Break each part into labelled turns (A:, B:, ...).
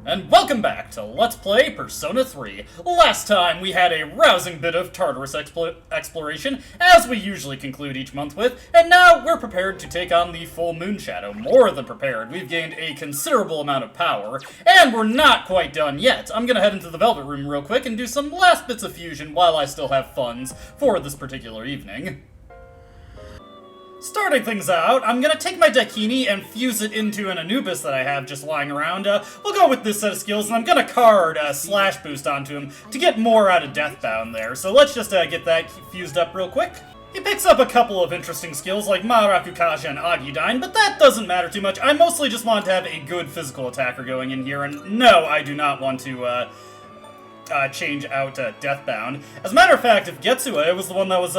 A: And welcome back to Let's Play Persona 3. Last time we had a rousing bit of Tartarus exploration, as we usually conclude each month with, and now we're prepared to take on the full moon shadow. More than prepared. We've gained a considerable amount of power, and we're not quite done yet. I'm gonna head into the Velvet Room real quick and do some last bits of fusion while I still have funds for this particular evening. Starting things out, I'm gonna take my Dakini and fuse it into an Anubis that I have just lying around. We'll go with this set of skills, and I'm gonna card Slash Boost onto him to get more out of Deathbound there. So let's just get that fused up real quick. He picks up a couple of interesting skills like Marakukasha and Agidine, but that doesn't matter too much. I mostly just want to have a good physical attacker going in here, and no, I do not want to change out Deathbound. As a matter of fact, if Getsue was the one that was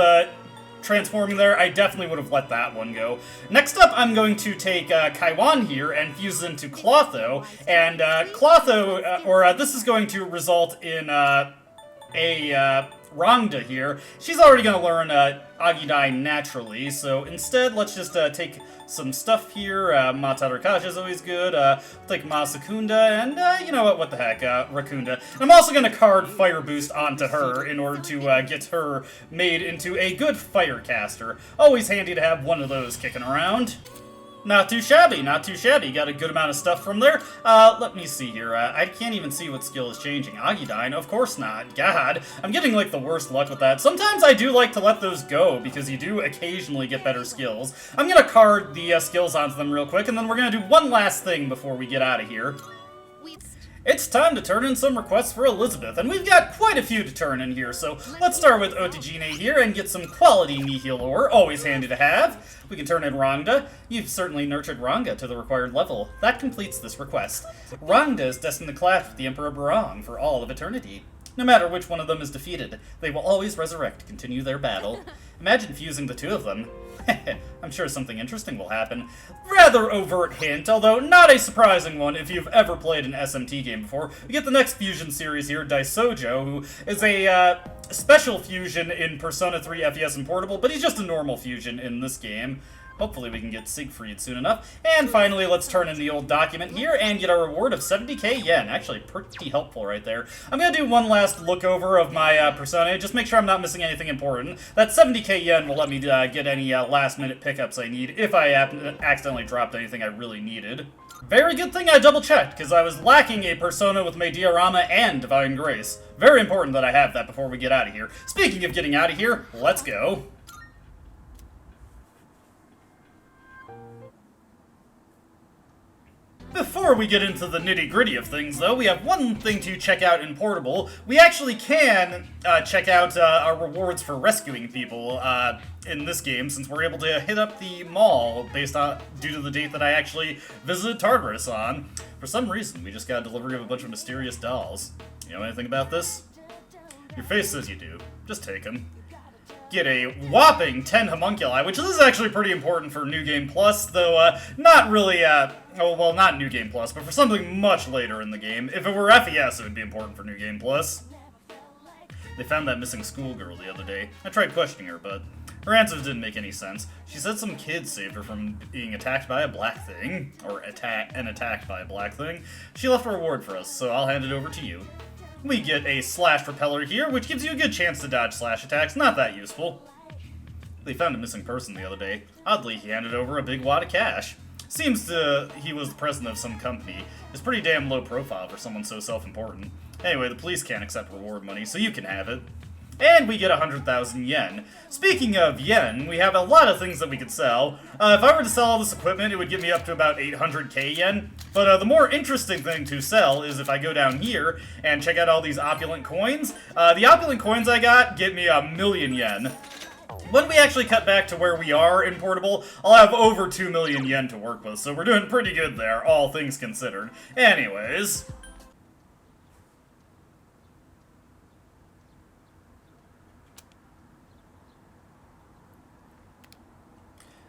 A: transforming there, I definitely would have let that one go. Next up, I'm going to take Kaiwan here and fuse it into Clotho, and this is going to result in a Rangda here. She's already going to learn Agidai naturally, so instead, let's just take some stuff here. Matarakaja is always good. Take Masakunda, and you know what the heck, Rakunda. I'm also going to card Fire Boost onto her in order to get her made into a good fire caster. Always handy to have one of those kicking around. Not too shabby, not too shabby. Got a good amount of stuff from there. Let me see here. I can't even see what skill is changing. Agidine? Of course not. God, I'm getting, like, the worst luck with that. Sometimes I do like to let those go, because you do occasionally get better skills. I'm gonna card the skills onto them real quick, and then we're gonna do one last thing before we get out of here. It's time to turn in some requests for Elizabeth, and we've got quite a few to turn in here, so let's start with Otijine here and get some quality Nihil ore, always handy to have. We can turn in Rangda. You've certainly nurtured Rangda to the required level. That completes this request. Rangda is destined to clash with the Emperor Barong for all of eternity. No matter which one of them is defeated, they will always resurrect to continue their battle. Imagine fusing the two of them. I'm sure something interesting will happen. Rather overt hint, although not a surprising one if you've ever played an SMT game before. We get the next fusion series here, Daisojo, who is a special fusion in Persona 3 FES and Portable, but he's just a normal fusion in this game. Hopefully we can get Siegfried soon enough. And finally, let's turn in the old document here and get our reward of 70k yen. Actually, pretty helpful right there. I'm going to do one last look over of my Persona, just make sure I'm not missing anything important. That 70k yen will let me get any last-minute pickups I need if I accidentally dropped anything I really needed. Very good thing I double-checked, because I was lacking a Persona with my Diorama and Divine Grace. Very important that I have that before we get out of here. Speaking of getting out of here, let's go. Before we get into the nitty-gritty of things, though, we have one thing to check out in Portable. We actually can check out our rewards for rescuing people in this game, since we're able to hit up the mall due to the date that I actually visited Tartarus on. For some reason, we just got a delivery of a bunch of mysterious dolls. You know anything about this? Your face says you do. Just take them. Get a whopping 10 homunculi, which is actually pretty important for New Game Plus, though not really, well, not New Game Plus, but for something much later in the game. If it were FES, it would be important for New Game Plus. They found that missing schoolgirl the other day. I tried questioning her, but her answers didn't make any sense. She said some kid saved her from being attacked by a black thing, or attacked by a black thing. She left a reward for us, so I'll hand it over to you. We get a slash repeller here, which gives you a good chance to dodge slash attacks. Not that useful. They found a missing person the other day. Oddly, he handed over a big wad of cash. Seems he was the president of some company. It's pretty damn low profile for someone so self-important. Anyway, the police can't accept reward money, so you can have it. And we get 100,000 yen. Speaking of yen, we have a lot of things that we could sell. If I were to sell all this equipment, it would get me up to about 800k yen. But the more interesting thing to sell is if I go down here and check out all these opulent coins. The opulent coins I got get me 1,000,000 yen. When we actually cut back to where we are in Portable, I'll have over 2 million yen to work with, so we're doing pretty good there, all things considered. Anyways.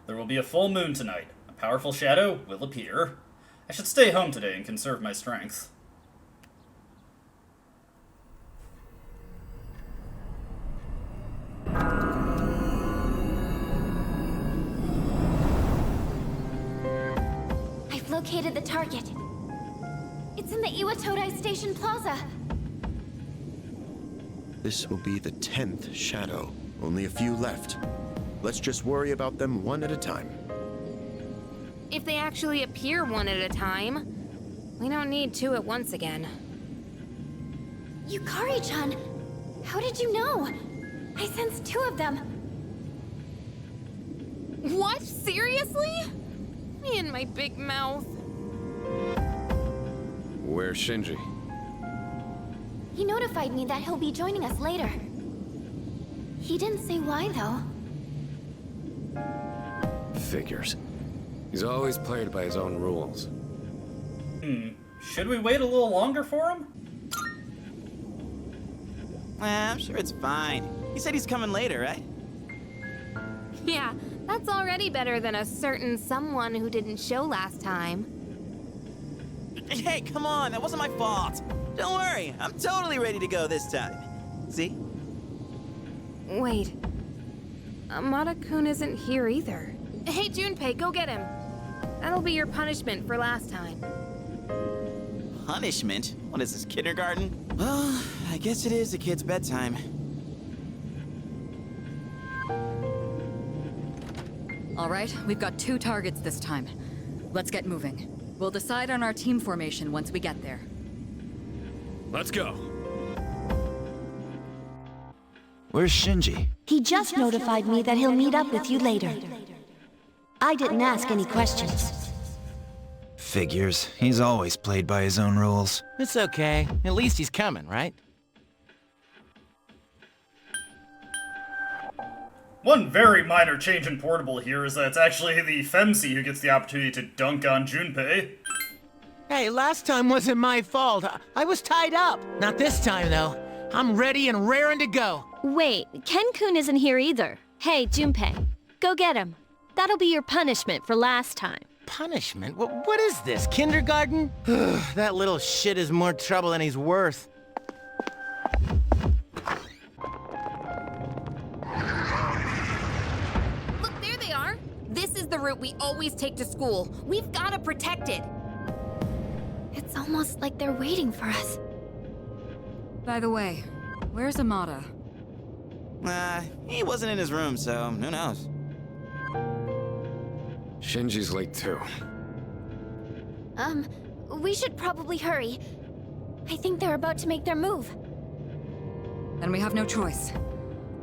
A: There will be a full moon tonight. A powerful shadow will appear. I should stay home today and conserve my strength.
B: I've located the target. It's It's in the Iwatodai Station Plaza.
C: This will be the 10th shadow. Only a few left. Let's just worry about them one at a time.
D: If they actually appear one at a time, we don't need two at once again.
B: Yukari-chan, how did you know? I sensed two of them.
D: What? Seriously? Me and my big mouth.
E: Where's Shinji?
B: He notified me that he'll be joining us later. He didn't say why, though.
E: Figures. He's always played by his own rules.
A: Should we wait a little longer for him?
F: I'm sure it's fine. He said he's coming later, right?
D: Yeah, that's already better than a certain someone who didn't show last time.
F: Hey, come on, that wasn't my fault. Don't worry, I'm totally ready to go this time. See?
D: Wait. Amada-kun isn't here either. Hey, Junpei, go get him. That'll be your punishment for last time.
F: Punishment? What is this, kindergarten? Well, I guess it is a kid's bedtime.
G: All right, we've got 2 targets this time. Let's get moving. We'll decide on our team formation once we get there.
E: Let's go.
H: Where's Shinji?
I: He just notified me that he'll meet up with you later. I didn't ask any questions.
H: Figures. He's always played by his own rules.
F: It's okay. At least he's coming, right?
A: One very minor change in Portable here is that it's actually the Femsi who gets the opportunity to dunk on Junpei.
J: Hey, last time wasn't my fault. I was tied up. Not this time, though. I'm ready and raring to go.
I: Wait, Ken-kun isn't here either. Hey, Junpei, go get him. That'll be your punishment for last time.
J: Punishment? What is this, kindergarten? That little shit is more trouble than he's worth.
D: Look, there they are. This is the route we always take to school. We've got to protect it.
B: It's almost like they're waiting for us.
G: By the way, where's Amada?
F: He wasn't in his room, so who knows?
E: Shinji's late too.
B: We should probably hurry. I think they're about to make their move.
G: Then we have no choice.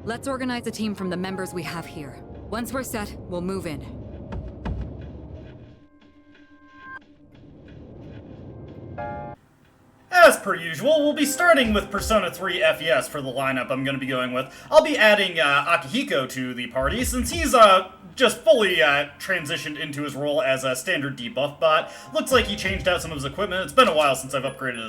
G: Let's organize a team from the members we have here. Once we're set, we'll move in.
A: As per usual, we'll be starting with Persona 3 FES for the lineup I'm going to be going with. I'll be adding Akihiko to the party, since he's just fully transitioned into his role as a standard debuff bot. Looks like he changed out some of his equipment. It's been a while since I've upgraded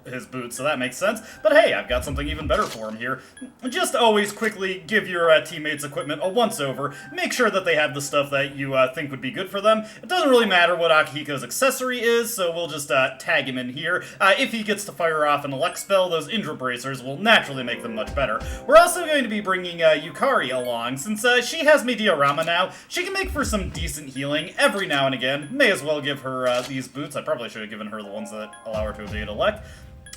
A: his boots, so that makes sense. But hey, I've got something even better for him here. Just always quickly give your teammates' equipment a once-over. Make sure that they have the stuff that you think would be good for them. It doesn't really matter what Akihiko's accessory is, so we'll just tag him in here. If he gets to fire off an elect spell, those Indra bracers will naturally make them much better. We're also going to be bringing Yukari along, since she has me diorama now. She can make for some decent healing every now and again. May as well give her these boots. I probably should have given her the ones that allow her to evade elect.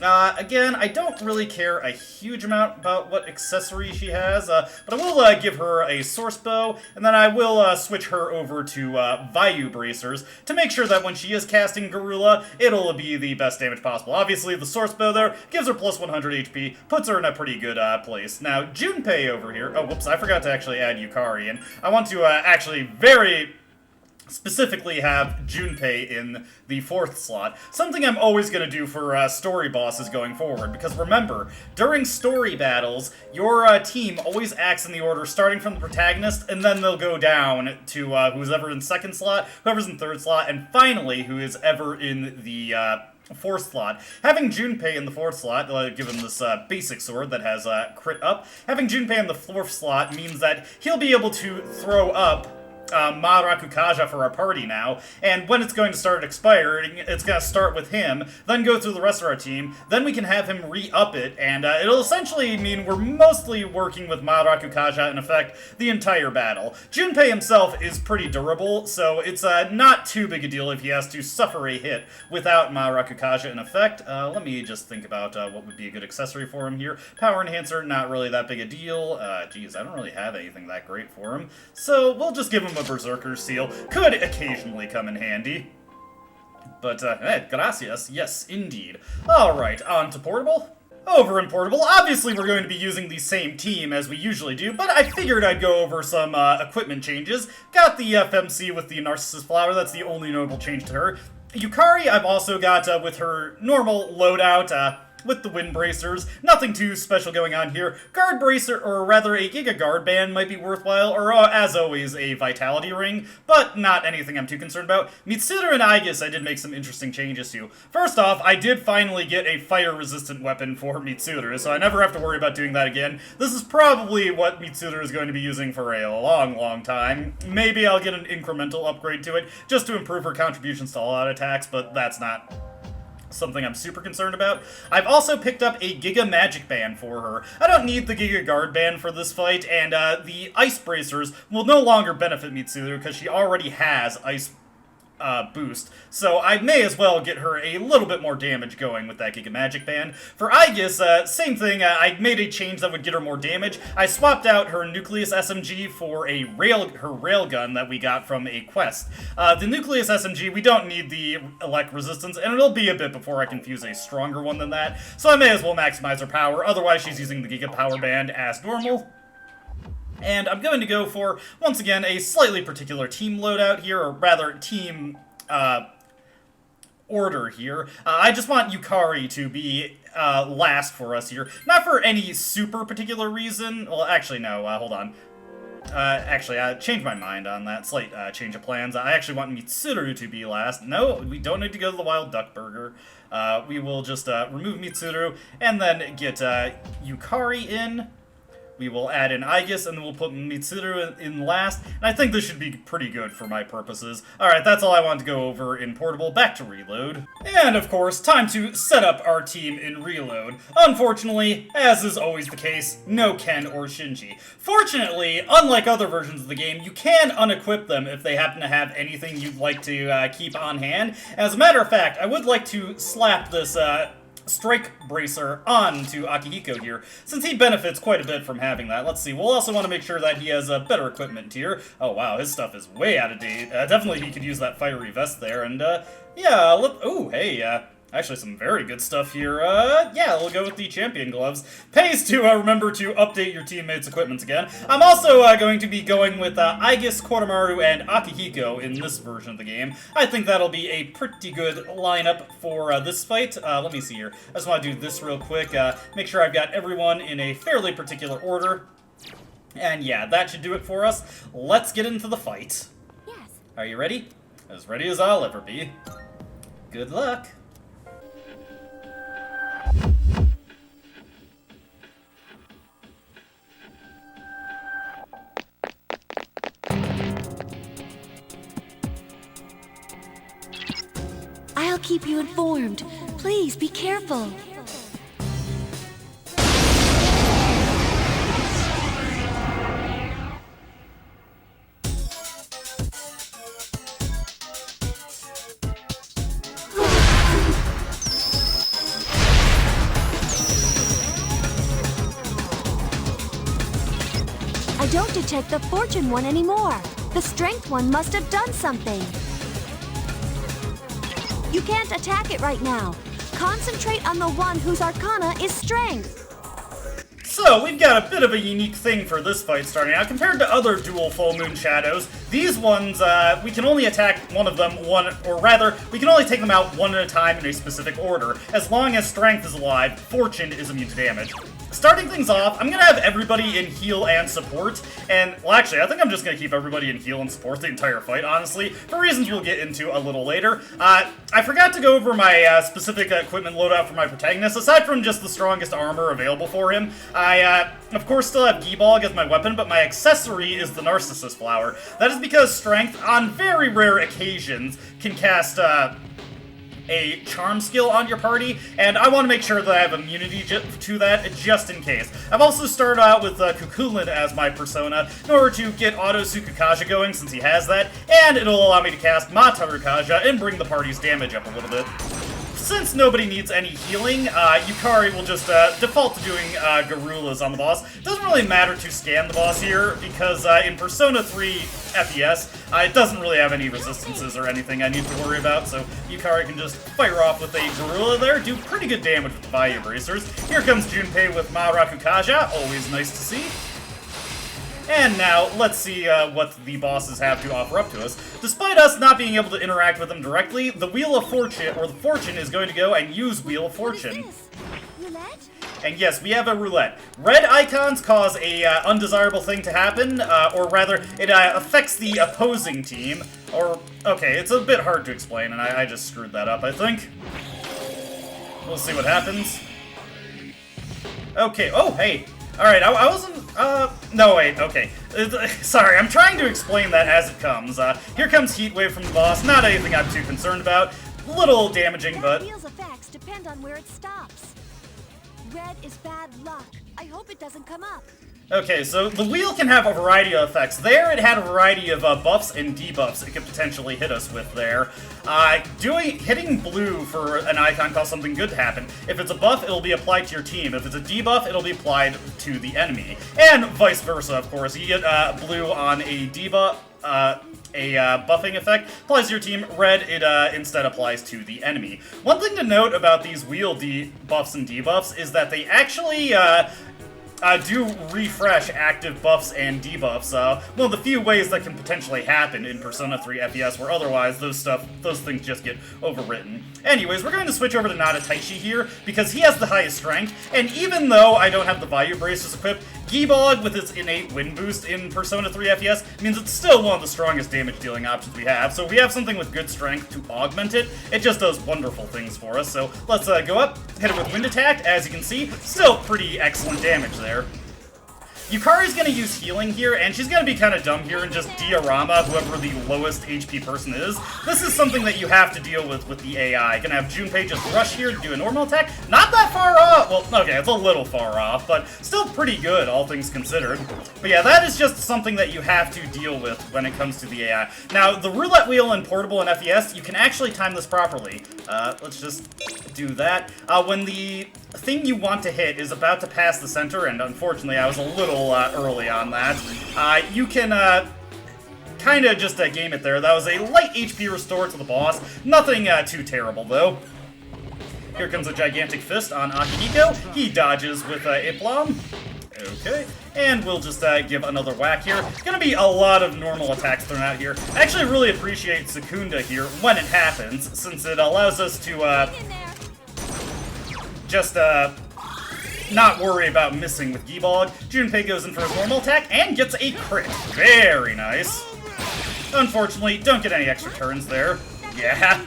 A: Again, I don't really care a huge amount about what accessory she has, but I will give her a source bow, and then I will switch her over to Vayu bracers to make sure that when she is casting Garula, it'll be the best damage possible. Obviously, the source bow there gives her plus 100 HP, puts her in a pretty good place. Now, Junpei over here, oh, whoops, I forgot to actually add Yukari, and I want to actually very specifically have Junpei in the 4th slot. Something I'm always going to do for story bosses going forward, because remember, during story battles, your team always acts in the order starting from the protagonist, and then they'll go down to who's ever in 2nd slot, whoever's in 3rd slot, and finally who is ever in the 4th slot. Having Junpei in the 4th slot, given this basic sword that has crit up, having Junpei in the 4th slot means that he'll be able to throw up Marakukaja for our party now, and when it's going to start expiring, it's going to start with him, then go through the rest of our team, then we can have him re-up it, and it'll essentially mean we're mostly working with Marakukaja in effect the entire battle. Junpei himself is pretty durable, so it's not too big a deal if he has to suffer a hit without Marakukaja in effect. Let me just think about what would be a good accessory for him here. Power Enhancer, not really that big a deal. Geez, I don't really have anything that great for him, so we'll just give him a Berserker Seal. Could occasionally come in handy. But, gracias. Yes, indeed. Alright, on to Portable. Over in Portable, obviously we're going to be using the same team as we usually do, but I figured I'd go over some equipment changes. Got the FMC with the Narcissus Flower, that's the only notable change to her. Yukari I've also got with her normal loadout, with the wind bracers. Nothing too special going on here. Guard bracer, or rather a Giga Guard band might be worthwhile, or as always, a Vitality Ring, but not anything I'm too concerned about. Mitsuru and Aegis I did make some interesting changes to. First off, I did finally get a fire-resistant weapon for Mitsuru, so I never have to worry about doing that again. This is probably what Mitsuru is going to be using for a long, long time. Maybe I'll get an incremental upgrade to it, just to improve her contributions to all-out attacks, but that's not something I'm super concerned about. I've also picked up a Giga Magic Band for her. I don't need the Giga Guard Band for this fight, and the Ice Bracers will no longer benefit Mitsuru because she already has Ice boost, so I may as well get her a little bit more damage going with that Giga Magic Band. For Aegis, same thing, I made a change that would get her more damage. I swapped out her Nucleus SMG for her railgun that we got from a quest. The Nucleus SMG, we don't need the elect resistance, and it'll be a bit before I can fuse a stronger one than that, so I may as well maximize her power, otherwise she's using the Giga Power Band as normal. And I'm going to go for, once again, a slightly particular team loadout here, or rather, team, order here. I just want Yukari to be, last for us here. Not for any super particular reason. Well, actually, no, hold on. Actually, I changed my mind on that. Slight, change of plans. I actually want Mitsuru to be last. No, we don't need to go to the Wild Duck Burger. We will just, remove Mitsuru, and then get, Yukari in. We will add in Aegis, and then we'll put Mitsuru in last, and I think this should be pretty good for my purposes. Alright, that's all I wanted to go over in Portable. Back to Reload. And, of course, time to set up our team in Reload. Unfortunately, as is always the case, no Ken or Shinji. Fortunately, unlike other versions of the game, you can unequip them if they happen to have anything you'd like to keep on hand. As a matter of fact, I would like to slap this, Strike Bracer on to Akihiko here, since he benefits quite a bit from having that. Let's see, we'll also want to make sure that he has a better equipment tier. Oh wow, his stuff is way out of date. Definitely he could use that fiery vest there, and yeah, ooh, hey, actually some very good stuff here. Yeah, we'll go with the champion gloves. Pays to remember to update your teammates' equipment again. I'm also going to be going with Aegis, Koromaru, and Akihiko in this version of the game. I think that'll be a pretty good lineup for this fight. Let me see here. I just want to do this real quick. Make sure I've got everyone in a fairly particular order. And yeah, that should do it for us. Let's get into the fight.
B: Yes.
A: Are you ready? As ready as I'll ever be. Good luck.
B: I'll keep you informed. Please be careful. I don't detect the Fortune one anymore. The Strength one must have done something. You can't attack it right now. Concentrate on the one whose Arcana is Strength.
A: So, we've got a bit of a unique thing for this fight starting out. Compared to other dual Full Moon Shadows, these ones, we can only attack one of them, we can only take them out one at a time in a specific order. As long as Strength is alive, Fortune is immune to damage. starting things off, I'm gonna have everybody in heal and support, and, well, actually, I think I'm just gonna keep everybody in heal and support the entire fight, honestly, for reasons we'll get into a little later. I forgot to go over my specific equipment loadout for my protagonist. Aside from just the strongest armor available for him, I, of course, still have Gibalg as my weapon, but my accessory is the Narcissus Flower. That is because Strength, on very rare occasions, can cast, a charm skill on your party, and I want to make sure that I have immunity to that just in case. I've also started out with Kukulin as my persona in order to get Auto Tsukakaja going since he has that, and it'll allow me to cast Matarukaja and bring the party's damage up a little bit. Since nobody needs any healing, Yukari will just default to doing Garulas on the boss. It doesn't really matter to scan the boss here, because in Persona 3 FES, it doesn't really have any resistances or anything I need to worry about, so Yukari can just fire off with a Garula there, do pretty good damage with the Value Bracers. Here comes Junpei with Marakukaja, always nice to see. And now, let's see what the bosses have to offer up to us. Despite us not being able to interact with them directly, the Wheel of Fortune, or the Fortune, is going to go and use Wheel of Fortune.
B: Roulette?
A: And yes, we have a roulette. Red icons cause a undesirable thing to happen, or rather, it affects the opposing team. Or, okay, it's a bit hard to explain, and I just screwed that up, I think. We'll see what happens. Okay, oh, hey. Alright, I wasn't, no, wait, okay. Sorry, I'm trying to explain that as it comes. Here comes Heat Wave from the boss, not anything I'm too concerned about. A little damaging, but...
B: That wheel's effects depend on where it stops. Red is bad luck. I hope it doesn't come up.
A: Okay, so the wheel can have a variety of effects. There, it had a variety of buffs and debuffs it could potentially hit us with there. Hitting blue for an icon caused something good to happen. If it's a buff, it'll be applied to your team. If it's a debuff, it'll be applied to the enemy. And vice versa, of course. You get blue on a debuff, buffing effect, applies to your team. Red, it instead applies to the enemy. One thing to note about these wheel buffs and debuffs is that they actually, do refresh active buffs and debuffs. One of the few ways that can potentially happen in Persona 3 FES, where otherwise those things just get overwritten. Anyways, we're going to switch over to Nadataishi here, because he has the highest strength, and even though I don't have the Value Bracers equipped, Gibalg, with its innate wind boost in Persona 3 FES, means it's still one of the strongest damage-dealing options we have. So if we have something with good strength to augment it, it just does wonderful things for us. So let's go up, hit it with Wind Attack. As you can see, still pretty excellent damage there. Yukari's gonna use healing here, and she's gonna be kind of dumb here and just diorama whoever the lowest HP person is. This is something that you have to deal with the AI. Gonna have Junpei just rush here to do a normal attack. Not that far off! Well, okay, it's a little far off, but still pretty good, all things considered. But yeah, that is just something that you have to deal with when it comes to the AI. Now, the roulette wheel in Portable and FES, you can actually time this properly. Let's just do that. When the thing you want to hit is about to pass the center, and unfortunately I was a little early on that, you can kind of just game it there. That was a light HP restore to the boss. Nothing too terrible, though. Here comes a gigantic fist on Akihiko. He dodges with Iplom. Okay, and we'll just give another whack here. Gonna be a lot of normal attacks thrown out here. I actually really appreciate Secunda here when it happens, since it allows us to just not worry about missing with Gibalg. Junpei goes in for his normal attack and gets a crit. Very nice. Unfortunately, don't get any extra turns there. Yeah.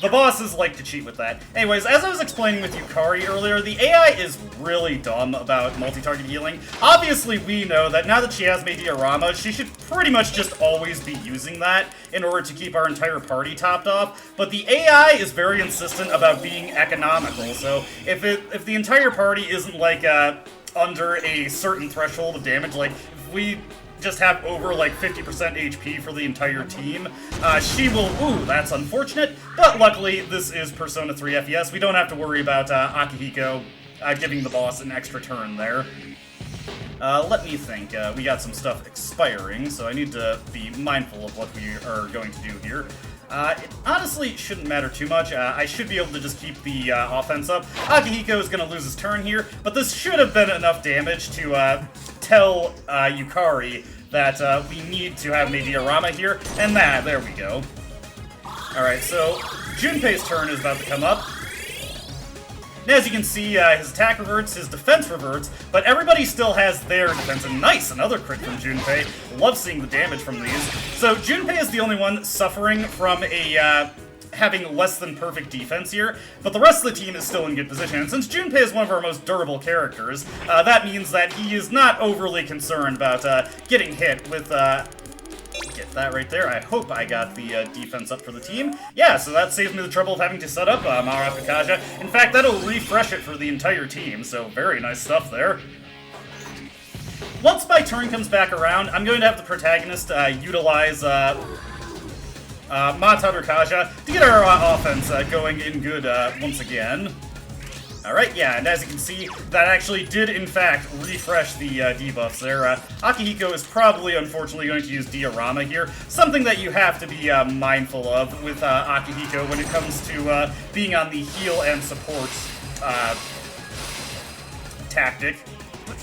A: The bosses like to cheat with that. Anyways, as I was explaining with Yukari earlier, the AI is really dumb about multi-target healing. Obviously, we know that now that she has Diorama, she should pretty much just always be using that in order to keep our entire party topped off. But the AI is very insistent about being economical, so if the entire party isn't, like, under a certain threshold of damage, like, if we just have over like 50% HP for the entire team, she will, ooh, that's unfortunate, but luckily this is Persona 3 FES. We don't have to worry about Akihiko giving the boss an extra turn there. Let me think. We got some stuff expiring, so I need to be mindful of what we are going to do here. It honestly shouldn't matter too much. I should be able to just keep the offense up. Akihiko is going to lose his turn here, but this should have been enough damage to tell Yukari that we need to have Diorama here, and there we go. Alright, so Junpei's turn is about to come up. as you can see, his attack reverts, his defense reverts, but everybody still has their defense. And nice, another crit from Junpei. Love seeing the damage from these. So Junpei is the only one suffering from a having less than perfect defense here, but the rest of the team is still in good position. And since Junpei is one of our most durable characters, that means that he is not overly concerned about getting hit with get that right there. I hope I got the defense up for the team. Yeah, so that saves me the trouble of having to set up Marapikaja. In fact, that'll refresh it for the entire team, so very nice stuff there. Once my turn comes back around, I'm going to have the protagonist utilize Matador Kaja to get our offense going in good once again. Alright, yeah, and as you can see, that actually did, in fact, refresh the debuffs there. Akihiko is probably, unfortunately, going to use Diorama here, something that you have to be mindful of with Akihiko when it comes to being on the heal and support tactic.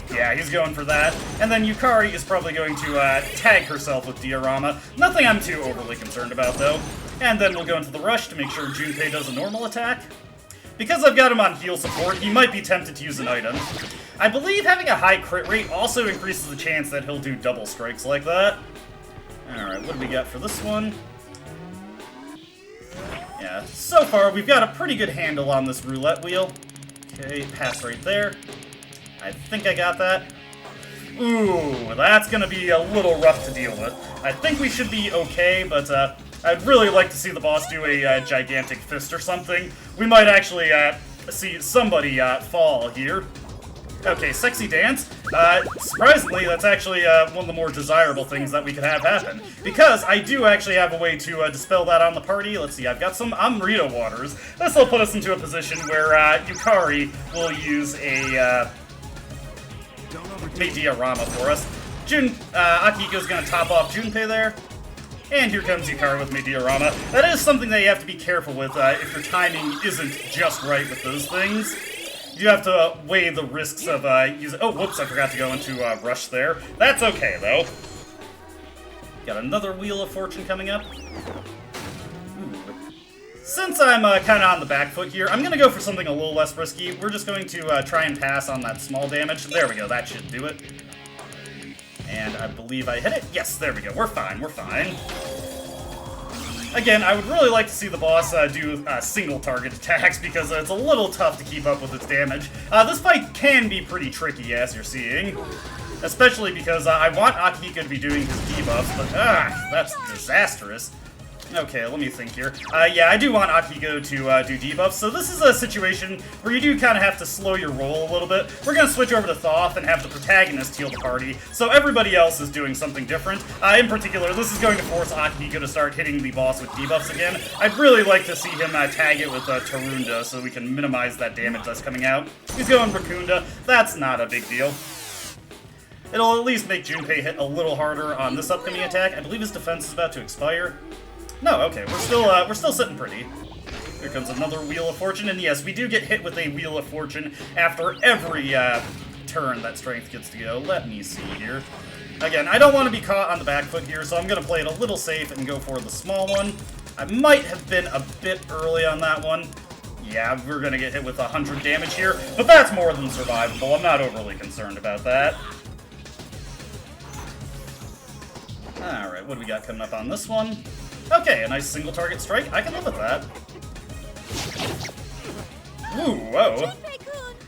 A: Yeah, he's going for that. And then Yukari is probably going to tag herself with Diorama. Nothing I'm too overly concerned about, though. And then we'll go into the rush to make sure Junpei does a normal attack. Because I've got him on heal support, he might be tempted to use an item. I believe having a high crit rate also increases the chance that he'll do double strikes like that. Alright, what do we got for this one? Yeah, so far we've got a pretty good handle on this roulette wheel. Okay, pass right there. I think I got that. Ooh, that's gonna be a little rough to deal with. I think we should be okay, but I'd really like to see the boss do a gigantic fist or something. We might actually see somebody fall here. Okay, sexy dance. Surprisingly, that's actually one of the more desirable things that we could have happen. Because I do actually have a way to dispel that on the party. Let's see, I've got some Amrita waters. This will put us into a position where Yukari will use a Diorama for us. Akihiko's gonna top off Junpei there. And here comes Yukari with Diorama. That is something that you have to be careful with if your timing isn't just right with those things. You have to weigh the risks of using... Oh, whoops, I forgot to go into rush there. That's okay, though. Got another Wheel of Fortune coming up. Ooh. Since I'm kind of on the back foot here, I'm going to go for something a little less risky. We're just going to try and pass on that small damage. There we go, that should do it. And I believe I hit it. Yes, there we go. We're fine, we're fine. Again, I would really like to see the boss do single target attacks because it's a little tough to keep up with its damage. This fight can be pretty tricky, as you're seeing. Especially because I want Akihiko to be doing his debuffs, but that's disastrous. Okay, let me think here. Yeah, I do want Akihiko to do debuffs, so this is a situation where you do kind of have to slow your roll a little bit. We're going to switch over to Thoth and have the protagonist heal the party, so everybody else is doing something different. In particular, this is going to force Akihiko to start hitting the boss with debuffs again. I'd really like to see him tag it with Tarunda so we can minimize that damage that's coming out. He's going Rakunda. That's not a big deal. It'll at least make Junpei hit a little harder on this upcoming attack. I believe his defense is about to expire. No, okay, we're still sitting pretty. Here comes another Wheel of Fortune, and yes, we do get hit with a Wheel of Fortune after every turn that Strength gets to go. Let me see here. Again, I don't want to be caught on the back foot here, so I'm going to play it a little safe and go for the small one. I might have been a bit early on that one. Yeah, we're going to get hit with 100 damage here, but that's more than survivable. I'm not overly concerned about that. Alright, what do we got coming up on this one? Okay, a nice single target strike. I can live with that. Ooh, whoa.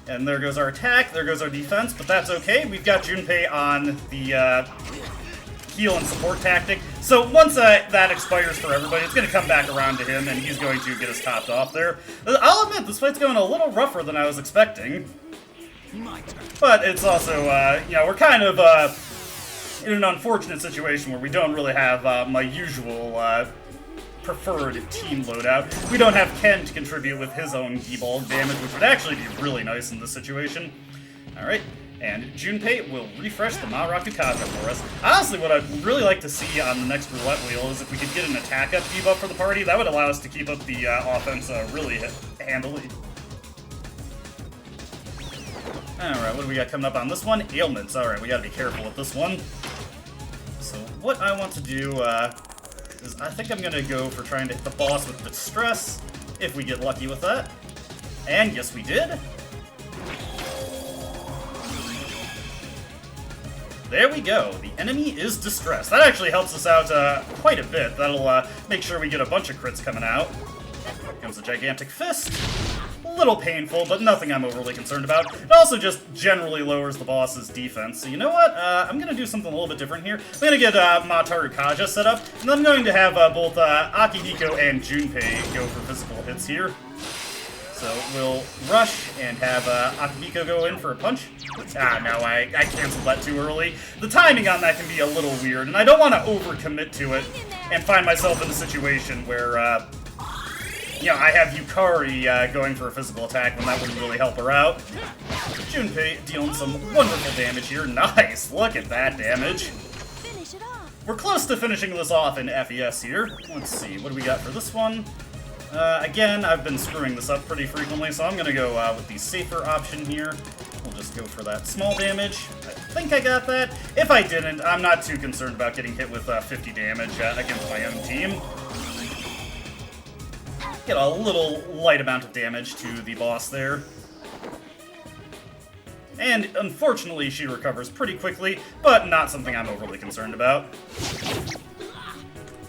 A: And there goes our attack, there goes our defense, but that's okay. We've got Junpei on the heal and support tactic. So once that expires for everybody, it's going to come back around to him, and he's going to get us topped off there. I'll admit, this fight's going a little rougher than I was expecting. But it's also, you know, we're kind of in an unfortunate situation where we don't really have my usual preferred team loadout. We don't have Ken to contribute with his own D-ball damage, which would actually be really nice in this situation. Alright, and Junpei will refresh the Marapikaja for us. Honestly, what I'd really like to see on the next roulette wheel is if we could get an attack up debuff for the party. That would allow us to keep up the offense really handily. Alright, what do we got coming up on this one? Ailments. Alright, we gotta be careful with this one. So what I want to do is I think I'm gonna go for trying to hit the boss with Distress, if we get lucky with that. And yes, we did. There we go. The enemy is distressed. That actually helps us out quite a bit. That'll make sure we get a bunch of crits coming out. Here comes the gigantic fist. A little painful, but nothing I'm overly concerned about. It also just generally lowers the boss's defense. So you know what? I'm going to do something a little bit different here. I'm going to get Mataru Kaja set up, and then I'm going to have both Akihiko and Junpei go for physical hits here. So we'll rush and have Akihiko go in for a punch. Ah, no, I canceled that too early. The timing on that can be a little weird, and I don't want to overcommit to it and find myself in a situation where, you know, I have Yukari going for a physical attack when that wouldn't really help her out. Junpei dealing some wonderful damage here. Nice! Look at that damage. We're close to finishing this off in FES here. Let's see, what do we got for this one? Again, I've been screwing this up pretty frequently, so I'm gonna go with the safer option here. We'll just go for that small damage. I think I got that. If I didn't, I'm not too concerned about getting hit with 50 damage against my own team. Get a little light amount of damage to the boss there. And unfortunately, she recovers pretty quickly, but not something I'm overly concerned about.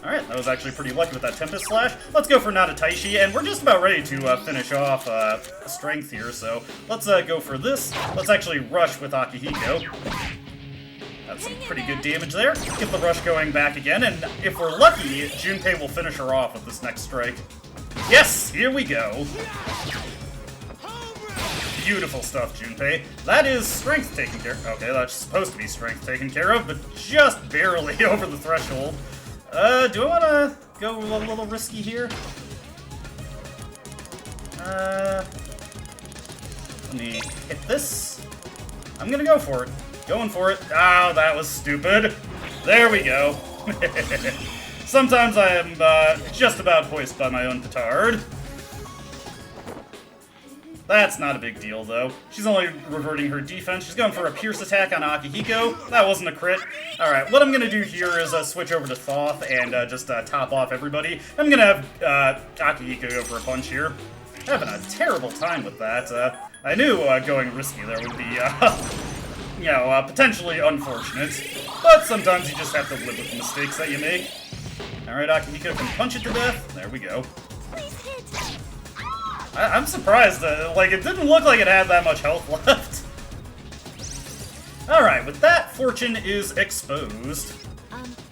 A: Alright, that was actually pretty lucky with that Tempest Slash. Let's go for Nadataishi, and we're just about ready to finish off Strength here, so let's go for this. Let's actually rush with Akihiko. That's some pretty good damage there. Get the rush going back again, and if we're lucky, Junpei will finish her off with this next strike. Yes! Here we go! Beautiful stuff, Junpei. That is Strength taken care of. Okay, that's supposed to be Strength taken care of, but just barely over the threshold. Do I want to go a little risky here? Let me hit this. I'm gonna go for it. Going for it. Oh, that was stupid. There we go. Sometimes I am just about hoist by my own petard. That's not a big deal, though. She's only reverting her defense. She's going for a Pierce attack on Akihiko. That wasn't a crit. Alright, what I'm going to do here is switch over to Thoth and just top off everybody. I'm going to have Akihiko go for a punch here. Having a terrible time with that. I knew going risky there would be, you know, potentially unfortunate. But sometimes you just have to live with the mistakes that you make. Alright, Akihiko can punch it to death. There we go. I'm surprised, like, it didn't look like it had that much health left. Alright, with that, Fortune is exposed.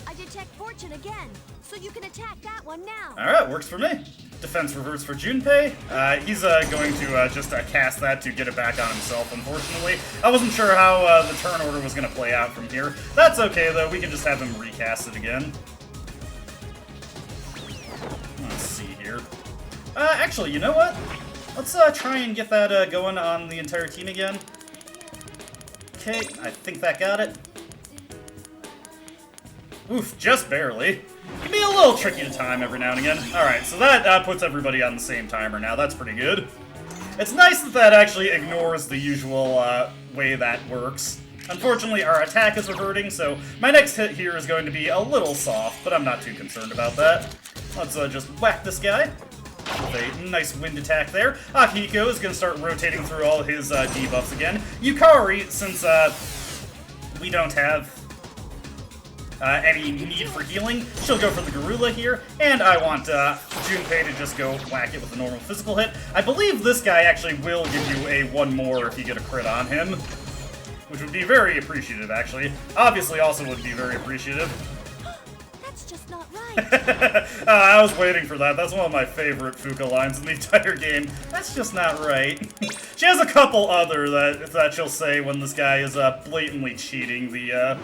B: I did check Fortune again, so you can attack that one now.
A: Alright, works for me. Defense reverts for Junpei. He's going to just cast that to get it back on himself, unfortunately. I wasn't sure how the turn order was going to play out from here. That's okay, though. We can just have him recast it again. Let's see here. Actually, you know what? Let's try and get that going on the entire team again. Okay, I think that got it. Oof, just barely. Can be a little tricky to time every now and again. Alright, so that puts everybody on the same timer now. That's pretty good. It's nice that that actually ignores the usual way that works. Unfortunately, our attack is reverting, so my next hit here is going to be a little soft, but I'm not too concerned about that. Let's just whack this guy. With a nice wind attack there. Akihiko is going to start rotating through all his debuffs again. Yukari, since we don't have any need for healing, she'll go for the Garula here, and I want Junpei to just go whack it with a normal physical hit. I believe this guy actually will give you a one more if you get a crit on him, which would be very appreciative, actually. Obviously also would be very appreciative.
B: That's just not right.
A: I was waiting for that. That's one of my favorite Fuka lines in the entire game. That's just not right. She has a couple other that she'll say when this guy is blatantly cheating the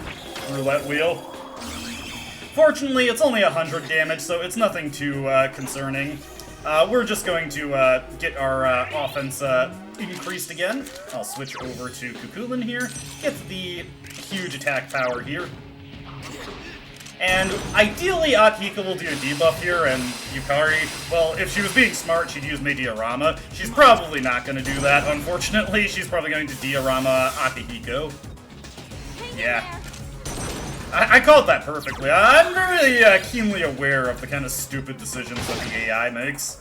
A: roulette wheel. Fortunately, it's only 100 damage, so it's nothing too concerning. We're just going to get our offense increased again. I'll switch over to Kukulin here, get the huge attack power here. And ideally, Akihiko will do a debuff here, and Yukari, well, if she was being smart, she'd use Diorama. She's probably not going to do that, unfortunately. She's probably going to Diorama Akihiko. Yeah. I called that perfectly. I'm very keenly aware of the kind of stupid decisions that the AI makes.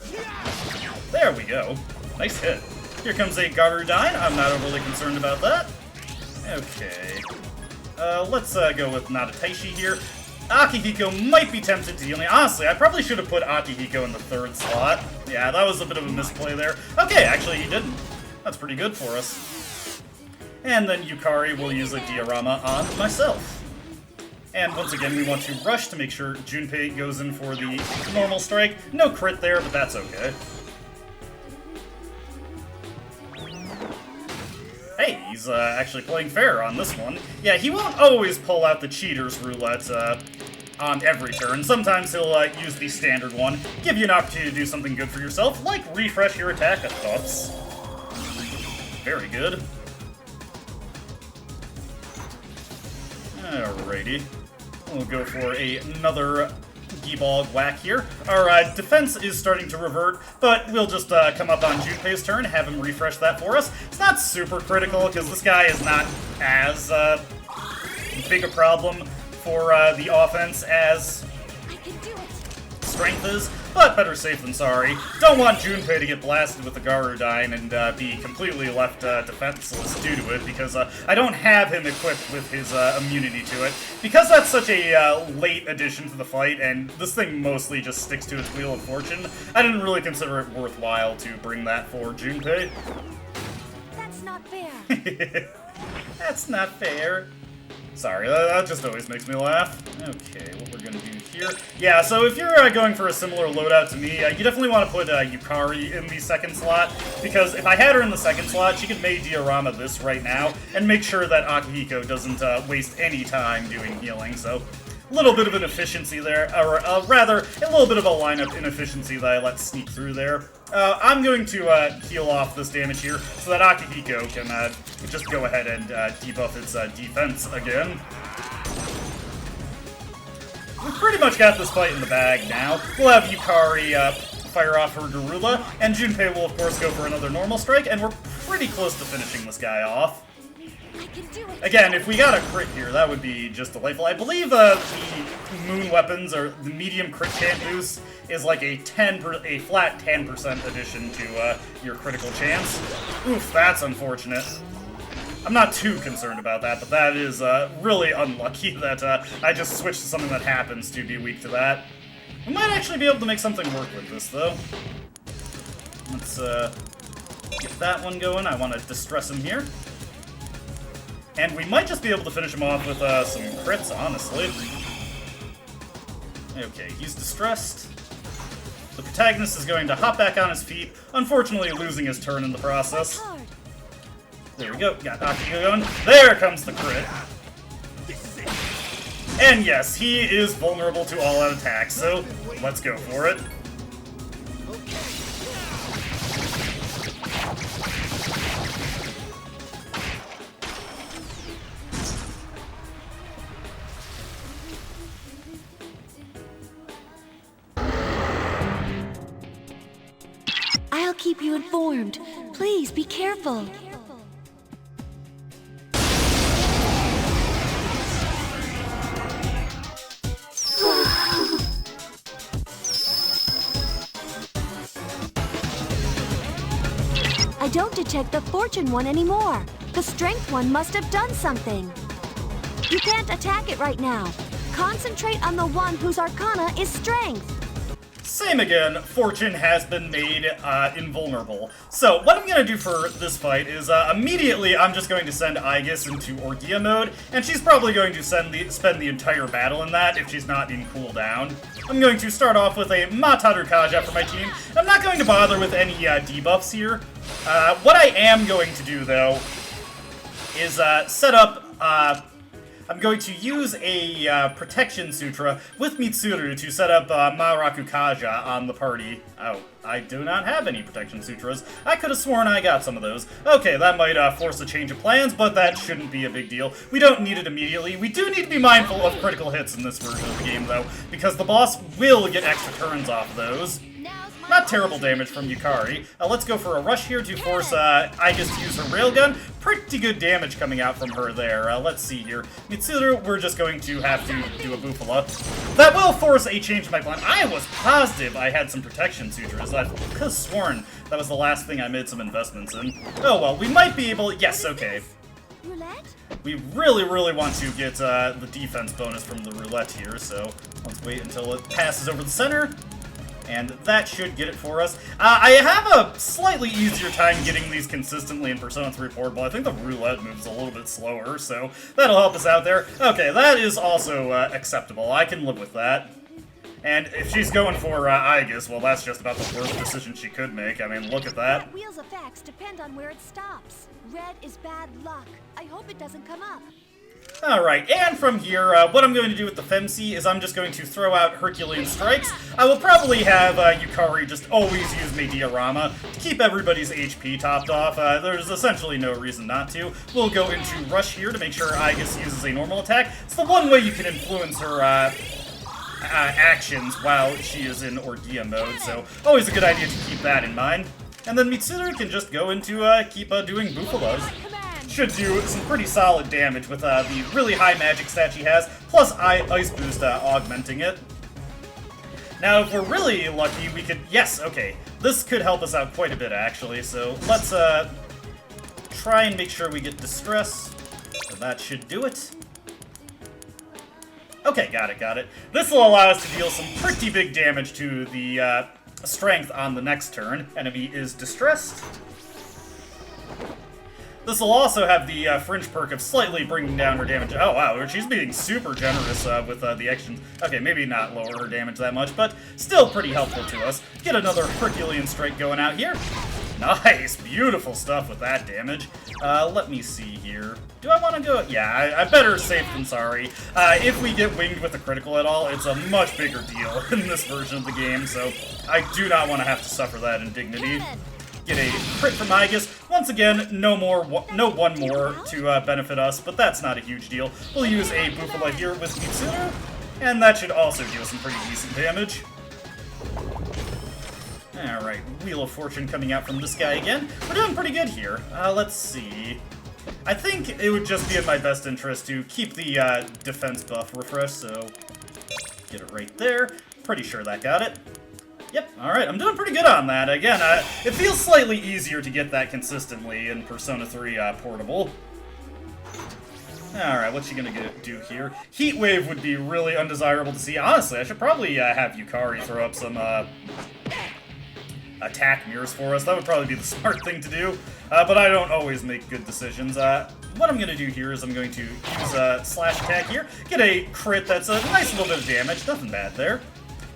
A: There we go. Nice hit. Here comes a Garudine. I'm not overly concerned about that. Okay. Let's go with Nadataishi here. Akihiko might be tempted to heal me. Honestly, I probably should have put Akihiko in the 3rd slot. Yeah, that was a bit of a misplay there. Okay, actually he didn't. That's pretty good for us. And then Yukari will use a diorama on myself. And once again, we want to rush to make sure Junpei goes in for the normal strike. No crit there, but that's okay. Hey, he's actually playing fair on this one. Yeah, he won't always pull out the cheater's roulette on every turn. Sometimes he'll use the standard one, give you an opportunity to do something good for yourself, like refresh your attack thoughts. Very good. Alrighty. We'll go for another D-ball whack here. Our defense is starting to revert, but we'll just come up on Junpei's turn, have him refresh that for us. It's not super critical, because this guy is not as big a problem for the offense as Strength is, but better safe than sorry. Don't want Junpei to get blasted with the Garudine and be completely left defenseless due to it, because I don't have him equipped with his immunity to it. Because that's such a late addition to the fight, and this thing mostly just sticks to its Wheel of Fortune, I didn't really consider it worthwhile to bring that for Junpei.
B: That's not fair.
A: That's not fair. Sorry, that just always makes me laugh. Okay, what we're gonna do here. Yeah, so if you're going for a similar loadout to me, you definitely want to put Yukari in the 2nd slot, because if I had her in the 2nd slot, she could make diorama this right now, and make sure that Akihiko doesn't waste any time doing healing, so a little bit of an efficiency there, or rather, a little bit of a lineup inefficiency that I let sneak through there. I'm going to heal off this damage here so that Akihiko can just go ahead and debuff its defense again. We've pretty much got this fight in the bag now. We'll have Yukari fire off her Garula, and Junpei will of course go for another normal strike, and we're pretty close to finishing this guy off. Again, if we got a crit here, that would be just delightful. I believe the moon weapons, or the medium crit chance boost, is like a flat 10% addition to your critical chance. Oof, that's unfortunate. I'm not too concerned about that, but that is really unlucky that I just switched to something that happens to be weak to that. We might actually be able to make something work with this, though. Let's get that one going. I want to distress him here. And we might just be able to finish him off with some crits, honestly. Okay, he's distressed. The protagonist is going to hop back on his feet, unfortunately losing his turn in the process. There we go, got Akihiko going. There comes the crit. And yes, he is vulnerable to all-out attacks, so let's go for it.
B: I'll keep you informed. Please be careful. I don't detect the fortune one anymore. The strength one must have done something. You can't attack it right now. Concentrate on the one whose arcana is strength.
A: Same again, Fortune has been made invulnerable. So what I'm going to do for this fight is immediately I'm just going to send Aegis into Orgia mode, and she's probably going to spend the entire battle in that if she's not in cooldown. I'm going to start off with a Mataru Kaja for my team. I'm not going to bother with any debuffs here. What I am going to do, though, is set up... I'm going to use a Protection Sutra with Mitsuru to set up Maraku Kaja on the party. Oh, I do not have any Protection Sutras. I could have sworn I got some of those. Okay, that might force a change of plans, but that shouldn't be a big deal. We don't need it immediately. We do need to be mindful of critical hits in this version of the game, though, because the boss will get extra turns off those. Not terrible damage from Yukari. Let's go for a rush here to force Aegis to use her railgun. pretty good damage coming out from her there. Let's see here. Mitsuru, we're just going to have to do a Bufala. That will force a change in my plan. I was positive I had some protection sutures. I could have sworn that was the last thing I made some investments in. Oh well, we might be able... Yes, okay.
B: Roulette?
A: We really want to get the defense bonus from the roulette here, so let's wait until it passes over the center. And that should get it for us. I have a slightly easier time getting these consistently in Persona 3 Portable. I think the roulette moves a little bit slower, so that'll help us out there. Okay, that is also acceptable. I can live with that. And if she's going for Aegis, well, that's just about the worst decision she could make. I mean, look at that.
B: Wheel's effects depend on where it stops. Red is bad luck. I hope it doesn't come up.
A: Alright, and from here, what I'm going to do with the Femc is I'm just going to throw out Herculean Strikes. I will probably have Yukari just always use Mediarama to keep everybody's HP topped off. There's essentially no reason not to. We'll go into Rush here to make sure Aegis uses a normal attack. It's the one way you can influence her actions while she is in Orgia mode, so always a good idea to keep that in mind. And then Mitsuru can just go into keep doing Bufalas. Should do some pretty solid damage with the really high magic stat she has, plus Ice Boost augmenting it. Now, if we're really lucky, we could... Yes, okay. This could help us out quite a bit, actually, so let's try and make sure we get Distress. So that should do it. Okay, got it. This will allow us to deal some pretty big damage to the Strength on the next turn. Enemy is Distressed. This will also have the Fringe perk of slightly bringing down her damage. Oh, wow, she's being super generous with the actions. Okay, maybe not lower her damage that much, but still pretty helpful to us. Get another Herculean Strike going out here. Nice, beautiful stuff with that damage. Let me see here. Do I want to go? Yeah, I better safe than sorry. If we get winged with a critical at all, it's a much bigger deal in this version of the game, so I do not want to have to suffer that indignity. Get a crit from Aegis. Once again, no one more to benefit us, but that's not a huge deal. We'll use a Bufala here with Mitsuru, and that should also deal some pretty decent damage. Alright, Wheel of Fortune coming out from this guy again. We're doing pretty good here. Let's see. I think it would just be in my best interest to keep the defense buff refreshed, so get it right there. Pretty sure that got it. Yep, alright, I'm doing pretty good on that. Again, it feels slightly easier to get that consistently in Persona 3 Portable. Alright, what's she gonna do here? Heat Wave would be really undesirable to see. Honestly, I should probably have Yukari throw up some attack mirrors for us. That would probably be the smart thing to do, but I don't always make good decisions. What I'm gonna do here is I'm going to use Slash Attack here, get a crit that's a nice little bit of damage, nothing bad there.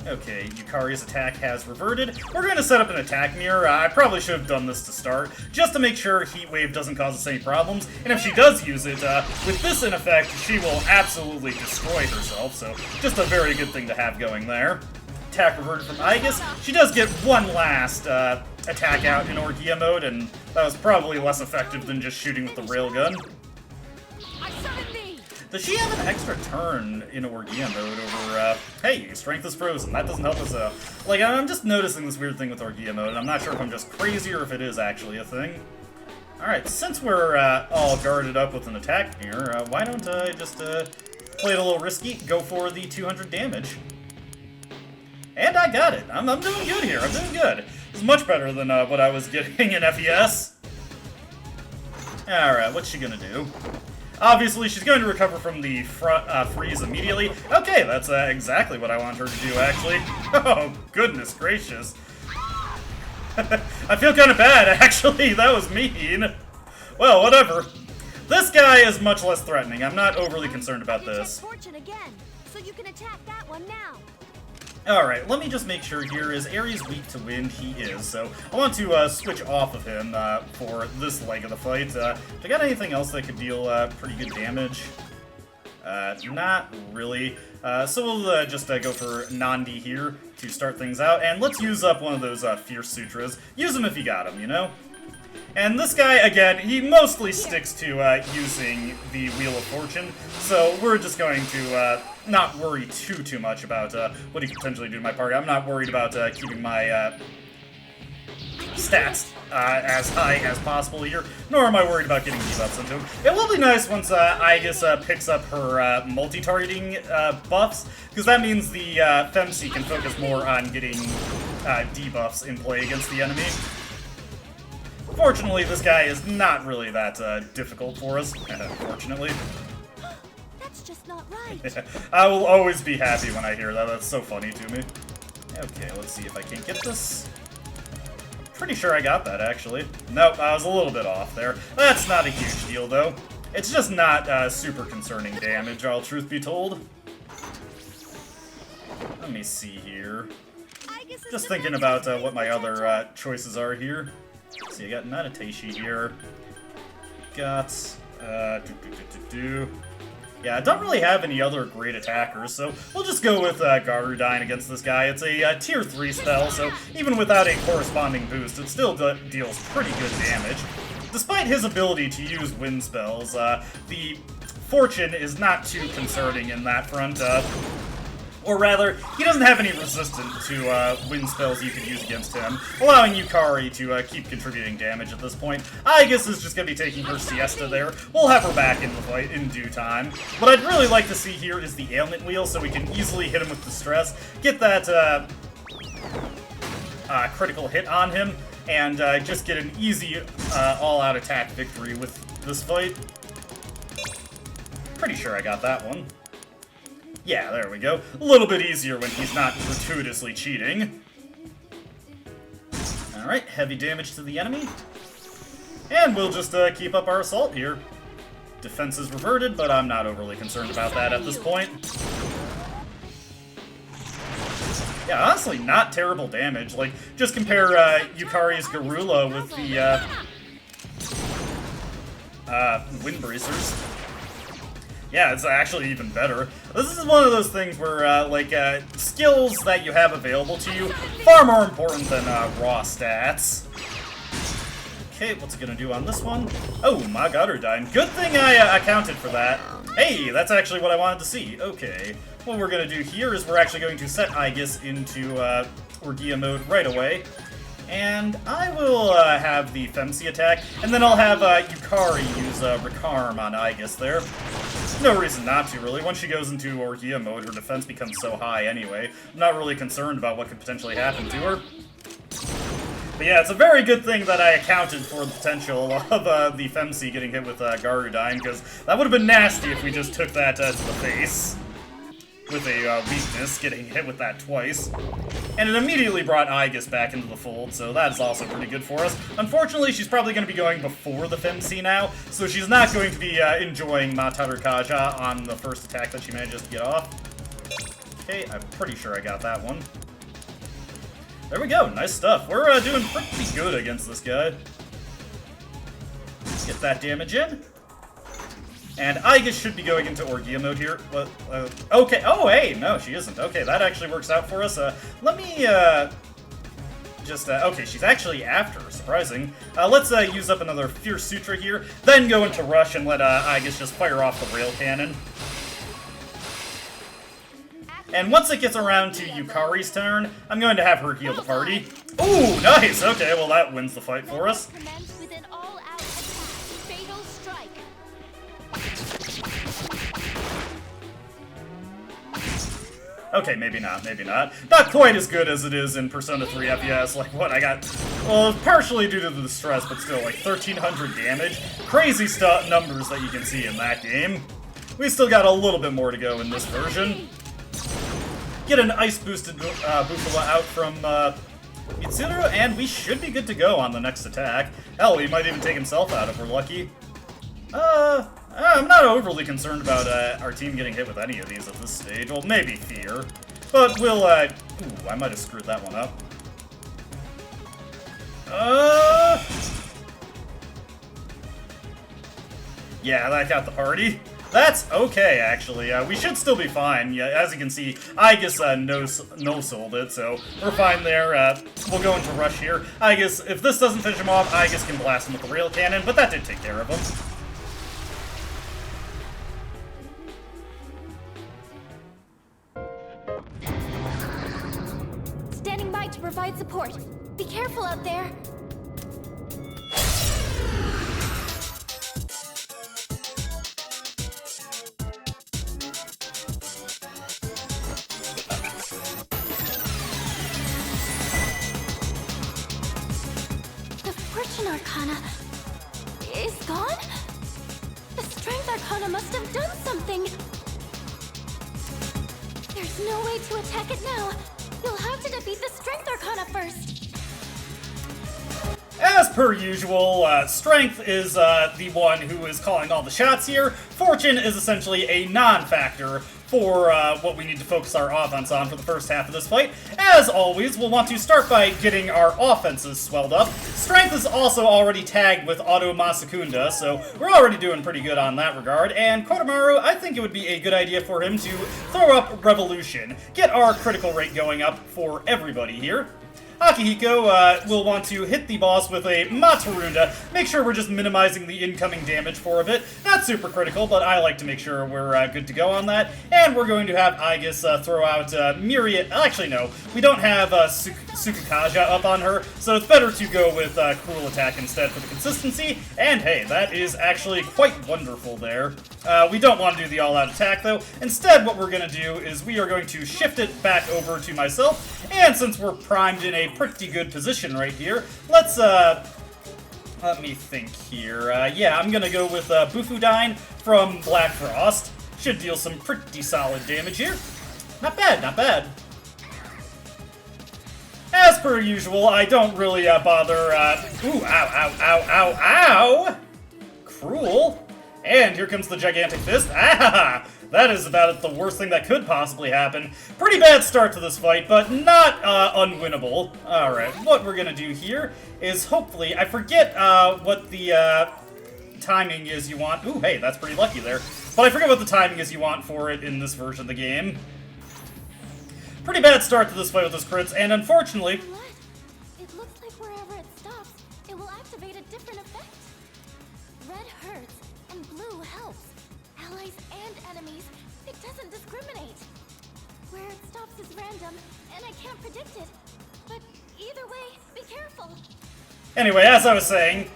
A: Okay, Yukari's attack has reverted. We're going to set up an attack mirror. I probably should have done this to start, just to make sure Heat Wave doesn't cause us any problems. And if she does use it, with this in effect, she will absolutely destroy herself, so just a very good thing to have going there. Attack reverted from Aegis. She does get one last attack out in Orgia mode, and that was probably less effective than just shooting with the railgun. Does she have an extra turn in Orgia mode over, hey, Strength is frozen, that doesn't help us out. Like, I'm just noticing this weird thing with Orgia mode, and I'm not sure if I'm just crazy or if it is actually a thing. Alright, since we're all guarded up with an attack mirror, why don't I just play it a little risky, go for the 200 damage. And I got it! I'm doing good here, I'm doing good. This is much better than what I was getting in FES. Alright, what's she gonna do? Obviously, she's going to recover from the freeze immediately. Okay, that's exactly what I want her to do, actually. Oh, goodness gracious. I feel kind of bad, actually. That was mean. Well, whatever. This guy is much less threatening. I'm not overly concerned about this.
B: Fortune again, so you can attack that one now.
A: Alright, let me just make sure here. Is Ares weak to wind? He is, so I want to switch off of him for this leg of the fight. Do I got anything else that could deal pretty good damage? Not really. So we'll just go for Nandi here to start things out, and let's use up one of those Fierce Sutras. Use them if you got them, you know? And this guy, again, he mostly sticks to using the Wheel of Fortune, so we're just going to not worry too much about what he could potentially do to my party. I'm not worried about keeping my stats as high as possible here, nor am I worried about getting debuffs into him. It will be nice once Aegis picks up her multi-targeting buffs, because that means the FEMC can focus more on getting debuffs in play against the enemy. Fortunately, this guy is not really that difficult for us, unfortunately.
B: That's just not right.
A: I will always be happy when I hear that. That's so funny to me. Okay, let's see if I can get this. Pretty sure I got that, actually. Nope, I was a little bit off there. That's not a huge deal, though. It's just not super concerning damage, all truth be told. Let me see here. Just thinking about what my other choices are here. Let's see, I got Nanateshi here. Got, Yeah, I don't really have any other great attackers, so we'll just go with Garudine against this guy. It's a tier 3 spell, so even without a corresponding boost, it still deals pretty good damage. Despite his ability to use wind spells, the Fortune is not too concerning in that front. Or rather, he doesn't have any resistance to wind spells you could use against him, allowing Yukari to keep contributing damage at this point. Aegis is just going to be taking her siesta there. We'll have her back in the fight in due time. What I'd really like to see here is the ailment wheel, so we can easily hit him with distress, get that critical hit on him, and just get an easy all-out attack victory with this fight. Pretty sure I got that one. Yeah, there we go. A little bit easier when he's not gratuitously cheating. Alright, heavy damage to the enemy. And we'll just keep up our assault here. Defense is reverted, but I'm not overly concerned about that at this point. Yeah, honestly, not terrible damage. Like, just compare Yukari's Garula with the Wind Bracers. Yeah, it's actually even better. This is one of those things where, skills that you have available to you, far more important than raw stats. Okay, what's it gonna do on this one? Oh, my Garudine. Good thing I accounted for that. Hey, that's actually what I wanted to see. Okay, what we're gonna do here is we're actually going to set Aegis into Orgia mode right away. And I will have the FEMC attack, and then I'll have Yukari use Recarm on Aegis there. No reason not to, really. Once she goes into Orgia mode, her defense becomes so high anyway. I'm not really concerned about what could potentially happen to her. But yeah, it's a very good thing that I accounted for the potential of the FEMC getting hit with Garudine, because that would have been nasty if we just took that to the face. With a weakness, getting hit with that twice. And it immediately brought Aegis back into the fold, so that is also pretty good for us. Unfortunately, she's probably going to be going before the FEMC now, so she's not going to be enjoying Mataru Kaja on the first attack that she manages to get off. Okay, I'm pretty sure I got that one. There we go, nice stuff. We're doing pretty good against this guy. Let's get that damage in. And Aegis should be going into Orgia mode here. Okay. Oh, hey, no, she isn't. Okay, that actually works out for us. Let me okay, she's actually after. Surprising. Let's use up another Fierce Sutra here, then go into Rush and let Aegis just fire off the rail cannon. And once it gets around to Yukari's turn, I'm going to have her heal the party. Ooh, nice. Okay, well that wins the fight for us. Okay, maybe not, maybe not. Not quite as good as it is in Persona 3 FES. Like, what, I got... Well, partially due to the stress, but still, like, 1,300 damage. Crazy numbers that you can see in that game. We still got a little bit more to go in this version. Get an ice-boosted Bufala out from Mitsuru, and we should be good to go on the next attack. Hell, he might even take himself out if we're lucky. I'm not overly concerned about our team getting hit with any of these at this stage. Well, maybe Fear. But we'll, ooh, I might have screwed that one up. Yeah, that got the party. That's okay, actually. We should still be fine. Yeah, as you can see, Aegis no-sold it, so we're fine there. We'll go into Rush here. Aegis, if this doesn't finish him off, Aegis can blast him with the rail cannon, but that did take care of him.
B: Standing by to provide support. Be careful out there. Arcana is gone? The Strength Arcana must have done something. There's no way to attack it now. You'll have to defeat the Strength Arcana first.
A: As per usual, Strength is the one who is calling all the shots here. Fortune is essentially a non-factor for what we need to focus our offense on for the first half of this fight. As always, we'll want to start by getting our offenses swelled up. Strength is also already tagged with Auto Masakunda, so we're already doing pretty good on that regard. And Kotamaru, I think it would be a good idea for him to throw up Revolution. Get our critical rate going up for everybody here. Akihiko will want to hit the boss with a Matarunda. Make sure we're just minimizing the incoming damage for a bit. Not super critical, but I like to make sure we're good to go on that. And we're going to have Aigis throw out Myriad. Actually, no. We don't have Sukukaja up on her, so it's better to go with Cruel Attack instead for the consistency. And hey, that is actually quite wonderful there. We don't want to do the all-out attack, though. Instead, what we're going to do is we are going to shift it back over to myself. And since we're primed in a pretty good position right here, let's, let me think here. Yeah, I'm gonna go with Bufudine from Black Frost. Should deal some pretty solid damage here. Not bad, not bad. As per usual, I don't really bother, ooh, ow, ow, ow, ow, ow! Cruel. And here comes the Gigantic Fist. Ah! That is about the worst thing that could possibly happen. Pretty bad start to this fight, but not unwinnable. Alright, what we're gonna do here is hopefully... I forget what the timing is you want. Ooh, hey, that's pretty lucky there. But I forget what the timing is you want for it in this version of the game. Pretty bad start to this fight with this crits, and unfortunately...
B: It looks like wherever it stops, it will activate a different effect. Red hurts, and blue helps. Allies and enemies, it doesn't discriminate. Where it stops is random, and I can't predict it. But either way, be careful.
A: Anyway, as I was saying,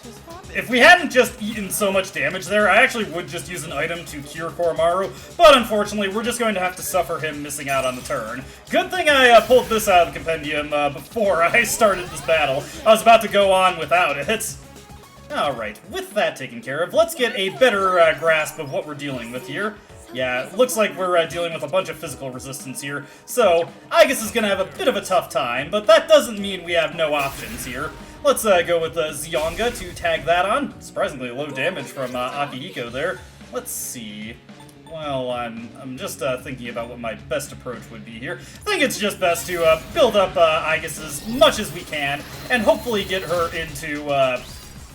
A: if we hadn't just eaten so much damage there, I actually would just use an item to cure Koromaru, but unfortunately, we're just going to have to suffer him missing out on the turn. Good thing I pulled this out of the compendium before I started this battle. I was about to go on without it. Alright, with that taken care of, let's get a better grasp of what we're dealing with here. Yeah, looks like we're dealing with a bunch of physical resistance here, so I guess it's gonna have a bit of a tough time, but that doesn't mean we have no options here. Let's go with Zionga to tag that on. Surprisingly low damage from Akihiko there. Let's see. Well, I'm just thinking about what my best approach would be here. I think it's just best to build up Aigis as much as we can, and hopefully get her into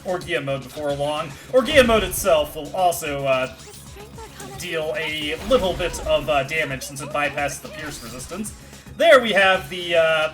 A: Orgia mode before long. Orgia mode itself will also deal a little bit of damage since it bypasses the pierce resistance. There we have the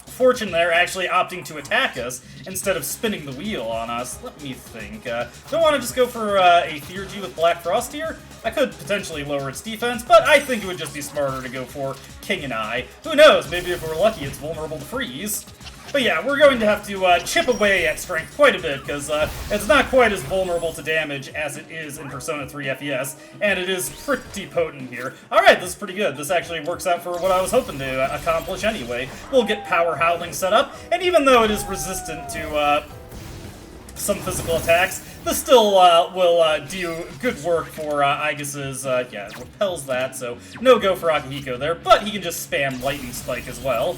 A: Fortune there actually opting to attack us instead of spinning the wheel on us. Let me think. Don't want to just go for a Theurgy with Black Frost here. I could potentially lower its defense, but I think it would just be smarter to go for King and I. Who knows? Maybe if we're lucky, it's vulnerable to freeze. But yeah, we're going to have to chip away at strength quite a bit, because it's not quite as vulnerable to damage as it is in Persona 3 FES, and it is pretty potent here. Alright, this is pretty good. This actually works out for what I was hoping to accomplish anyway. We'll get Power Howling set up, and even though it is resistant to some physical attacks, this still will do good work for Aigis's, yeah, it repels that, so no go for Akihiko there, but he can just spam Lightning Spike as well.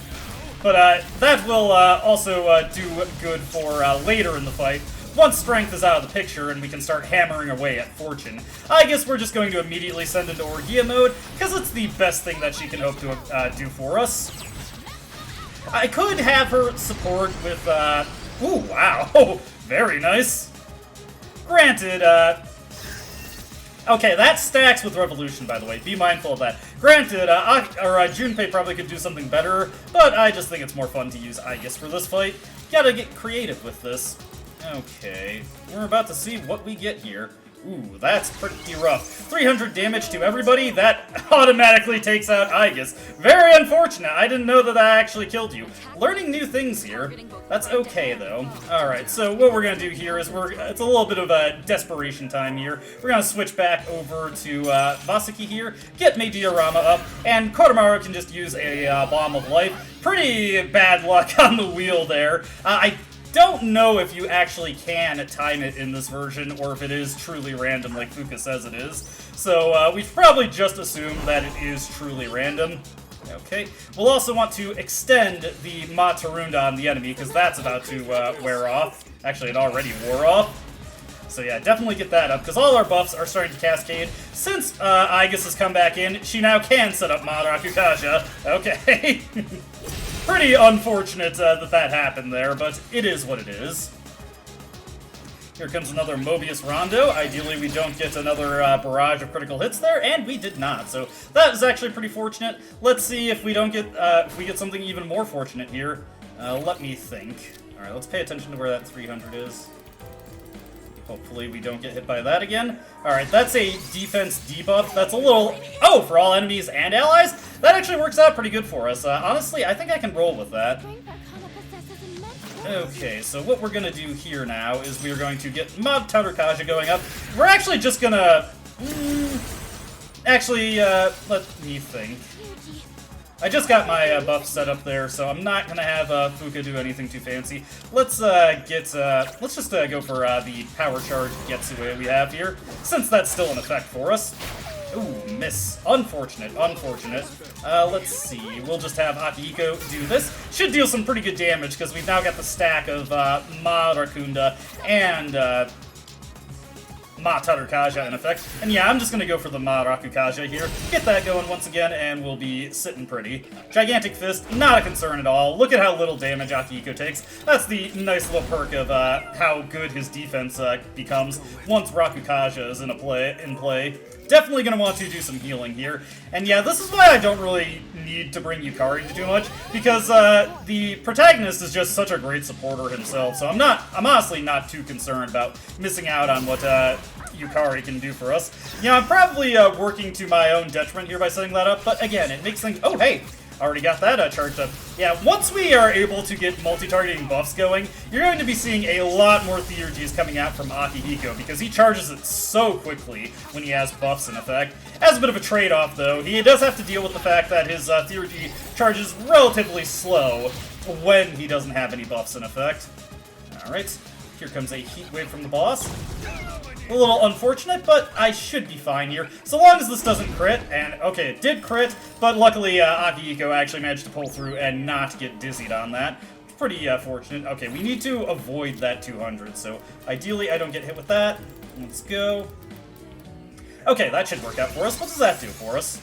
A: But that will also do good for later in the fight, once Strength is out of the picture and we can start hammering away at Fortune. I guess we're just going to immediately send into Orgia mode, because it's the best thing that she can hope to do for us. I could have her support with, ooh, wow, very nice. Granted, okay, that stacks with Revolution, by the way. Be mindful of that. Granted, Junpei probably could do something better, but I just think it's more fun to use Aigis for this fight. Gotta get creative with this. Okay, we're about to see what we get here. Ooh, that's pretty rough. 300 damage to everybody, that automatically takes out Aigis. Very unfortunate, I didn't know that that actually killed you. Learning new things here. That's okay, though. Alright, so what we're gonna do here is it's a little bit of a desperation time here. We're gonna switch back over to Vasaki here, get Meidorama up, and Kotamaru can just use a Bomb of Life. Pretty bad luck on the wheel there. I don't know if you actually can time it in this version, or if it is truly random like Fuka says it is. So we've probably just assumed that it is truly random. Okay, we'll also want to extend the Matarunda on the enemy, because that's about to wear off. Actually, it already wore off. So yeah, definitely get that up, because all our buffs are starting to cascade. Since Aigis has come back in, she now can set up Rakukaja. Okay. Pretty unfortunate that happened there, but it is what it is. Here comes another Mobius Rondo. Ideally, we don't get another barrage of critical hits there, and we did not. So that is actually pretty fortunate. Let's see if we don't get if we get something even more fortunate here. Let me think. All right, let's pay attention to where that 300 is. Hopefully we don't get hit by that again. All right, that's a defense debuff. That's a little... Oh, for all enemies and allies? That actually works out pretty good for us. Honestly, I think I can roll with that. Okay, so what we're gonna do here now is we're going to get Mob Tarukaja going up. We're actually just gonna... Actually, let me think. I just got my buff set up there, so I'm not gonna have Fuka do anything too fancy. Let's let's just go for the power charge Getsue we have here, since that's still in effect for us. Ooh, miss. Unfortunate, unfortunate. Let's see. We'll just have Akihiko do this. Should deal some pretty good damage, because we've now got the stack of Ma Rakunda and Ma Tarukaja in effect. And yeah, I'm just gonna go for the Ma Rakukaja here. Get that going once again, and we'll be sitting pretty. Gigantic Fist, not a concern at all. Look at how little damage Akihiko takes. That's the nice little perk of how good his defense becomes once Rakukaja is in play. Definitely going to want to do some healing here. And yeah, this is why I don't really need to bring Yukari too much, because the protagonist is just such a great supporter himself, so I'm honestly not too concerned about missing out on what Yukari can do for us. You know, I'm probably working to my own detriment here by setting that up, but again, it makes things... Oh, hey! Already got that charged up. Yeah, once we are able to get multi-targeting buffs going, you're going to be seeing a lot more Theurgies coming out from Akihiko, because he charges it so quickly when he has buffs in effect. As a bit of a trade-off, though, he does have to deal with the fact that his Theurgy charges relatively slow when he doesn't have any buffs in effect. Alright, here comes a heat wave from the boss. A little unfortunate, but I should be fine here. So long as this doesn't crit, and okay, it did crit, but luckily Akihiko actually managed to pull through and not get dizzied on that. Pretty fortunate. Okay, we need to avoid that 200, so ideally I don't get hit with that. Let's go. Okay, that should work out for us. What does that do for us?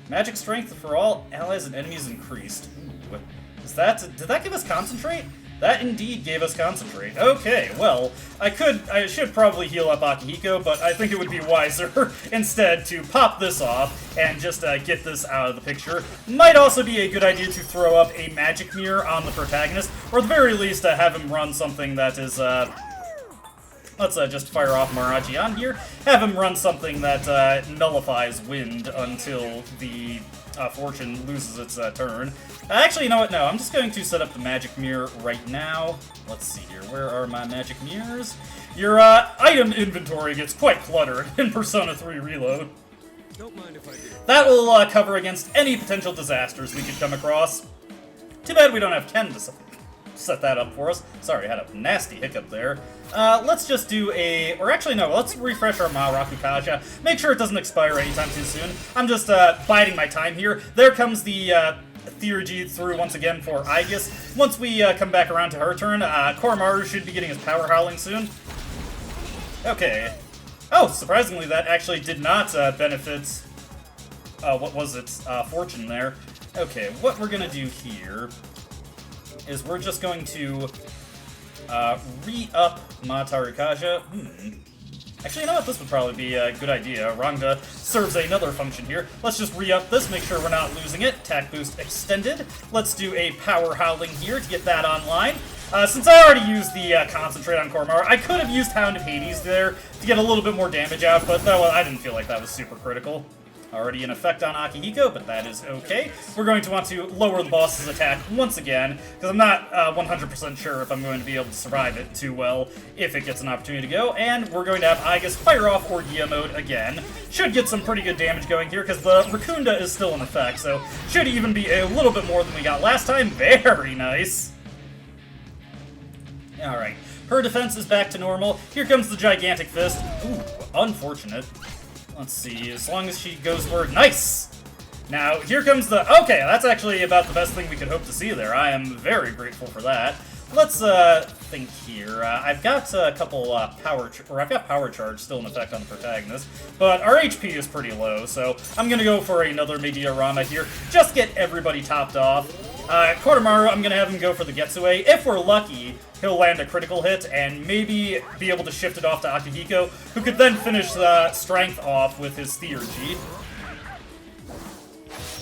A: Magic strength for all allies and enemies increased. Ooh, did that give us concentrate? That indeed gave us concentrate. Okay, well, I should probably heal up Akihiko, but I think it would be wiser instead to pop this off and just get this out of the picture. Might also be a good idea to throw up a magic mirror on the protagonist, or at the very least have him run something that is, let's just fire off Maraji on here. Have him run something that nullifies wind until the Fortune loses its turn. Actually, you know what? No, I'm just going to set up the magic mirror right now. Let's see here. Where are my magic mirrors? Your item inventory gets quite cluttered in Persona 3 Reload.
E: Don't mind if I do.
A: That will cover against any potential disasters we could come across. Too bad we don't have Ken to set that up for us. Sorry, I had a nasty hiccup there. Let's just do a... Or actually, no, let's refresh our Ma Rakukaja. Make sure it doesn't expire anytime too soon. I'm just biding my time here. There comes the Theurgy through once again for Aigis. Once we come back around to her turn, Koromaru should be getting his power howling soon. Okay. Oh, surprisingly, that actually did not benefit... what was its fortune there. Okay, what we're gonna do here is we're just going to re-up Ma Tarukaja. Actually, you know what? This would probably be a good idea. Rangda serves another function here. Let's just re-up this, make sure we're not losing it. Attack boost extended. Let's do a power howling here to get that online. Since I already used the concentrate on Koromaru, I could have used Hound of Hades there to get a little bit more damage out, but I didn't feel like that was super critical. Already in effect on Akihiko, but that is okay. We're going to want to lower the boss's attack once again, because I'm not 100% sure if I'm going to be able to survive it too well if it gets an opportunity to go, and we're going to have Aigis fire off Orgia mode again. Should get some pretty good damage going here, because the Rakunda is still in effect, so should even be a little bit more than we got last time. Very nice. Alright, her defense is back to normal. Here comes the gigantic fist. Ooh, unfortunate. Let's see, as long as she goes for it. Nice! Now, here comes the... Okay, that's actually about the best thing we could hope to see there. I am very grateful for that. Let's, think here. I've got a couple, I've got power charge still in effect on the protagonist, but our HP is pretty low, so I'm gonna go for another Mediarama here. Just get everybody topped off. Koramaru, I'm gonna have him go for the Getsue. If we're lucky, he'll land a critical hit and maybe be able to shift it off to Akihiko, who could then finish the strength off with his Theurgy.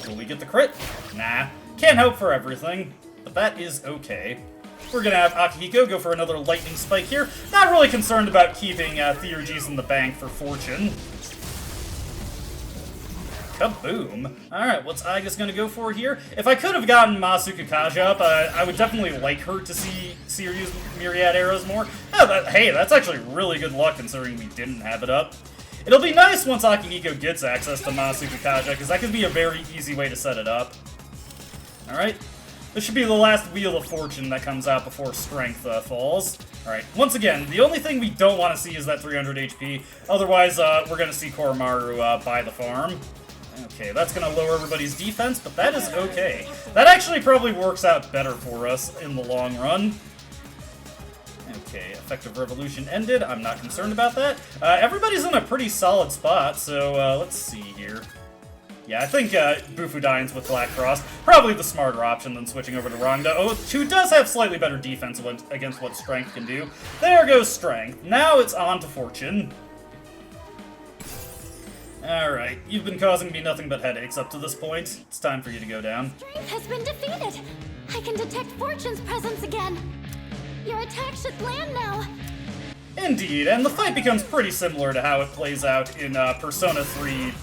A: Will we get the crit? Nah. Can't hope for everything, but that is okay. We're gonna have Akihiko go for another lightning spike here. Not really concerned about keeping Theurgies in the bank for Fortune. Kaboom. Alright, what's Aigus gonna go for here? If I could have gotten Masuka Kaja up, I would definitely like her to see her use Myriad Arrows more. Oh, hey, that's actually really good luck considering we didn't have it up. It'll be nice once Akihiko gets access to Masuka Kaja, because that could be a very easy way to set it up. Alright. This should be the last Wheel of Fortune that comes out before Strength falls. Alright, once again, the only thing we don't want to see is that 300 HP. Otherwise, we're going to see Koramaru buy the farm. Okay, that's going to lower everybody's defense, but that is okay. That actually probably works out better for us in the long run. Okay, Effective Revolution ended. I'm not concerned about that. Everybody's in a pretty solid spot, so let's see here. Yeah, I think Bufudines with Black Frost, probably the smarter option than switching over to Rangda, who does have slightly better defense against what Strength can do. There goes Strength. Now it's on to Fortune. Alright, you've been causing me nothing but headaches up to this point. It's time for you to go down.
B: Strength has been defeated. I can detect Fortune's presence again. Your attack should land now.
A: Indeed, and the fight becomes pretty similar to how it plays out in Persona 3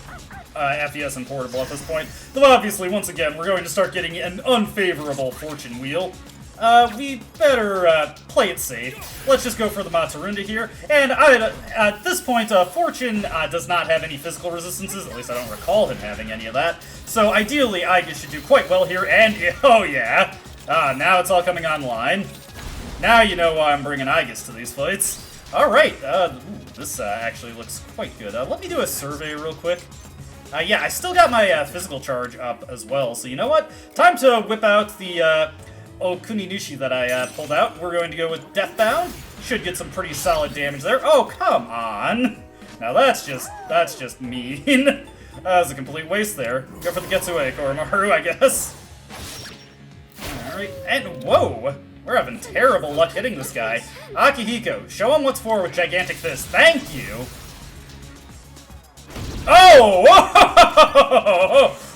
A: FES and Portable at this point. Though obviously, once again, we're going to start getting an unfavorable Fortune wheel. We better play it safe. Let's just go for the Matsurinda here. And at this point, Fortune does not have any physical resistances. At least I don't recall him having any of that. So ideally, Aigus should do quite well here. And, oh yeah! Now it's all coming online. Now you know why I'm bringing Aigus to these fights. Alright, this actually looks quite good. Let me do a survey real quick. Yeah, I still got my physical charge up as well, so you know what? Time to whip out the Okuninushi that I pulled out. We're going to go with Deathbound. Should get some pretty solid damage there. Oh, come on! Now that's just mean. That was a complete waste there. Go for the Getsue, Koramaru, I guess. Alright, and whoa! We're having terrible luck hitting this guy. Akihiko, show him what's for with Gigantic Fist. Thank you! Oh!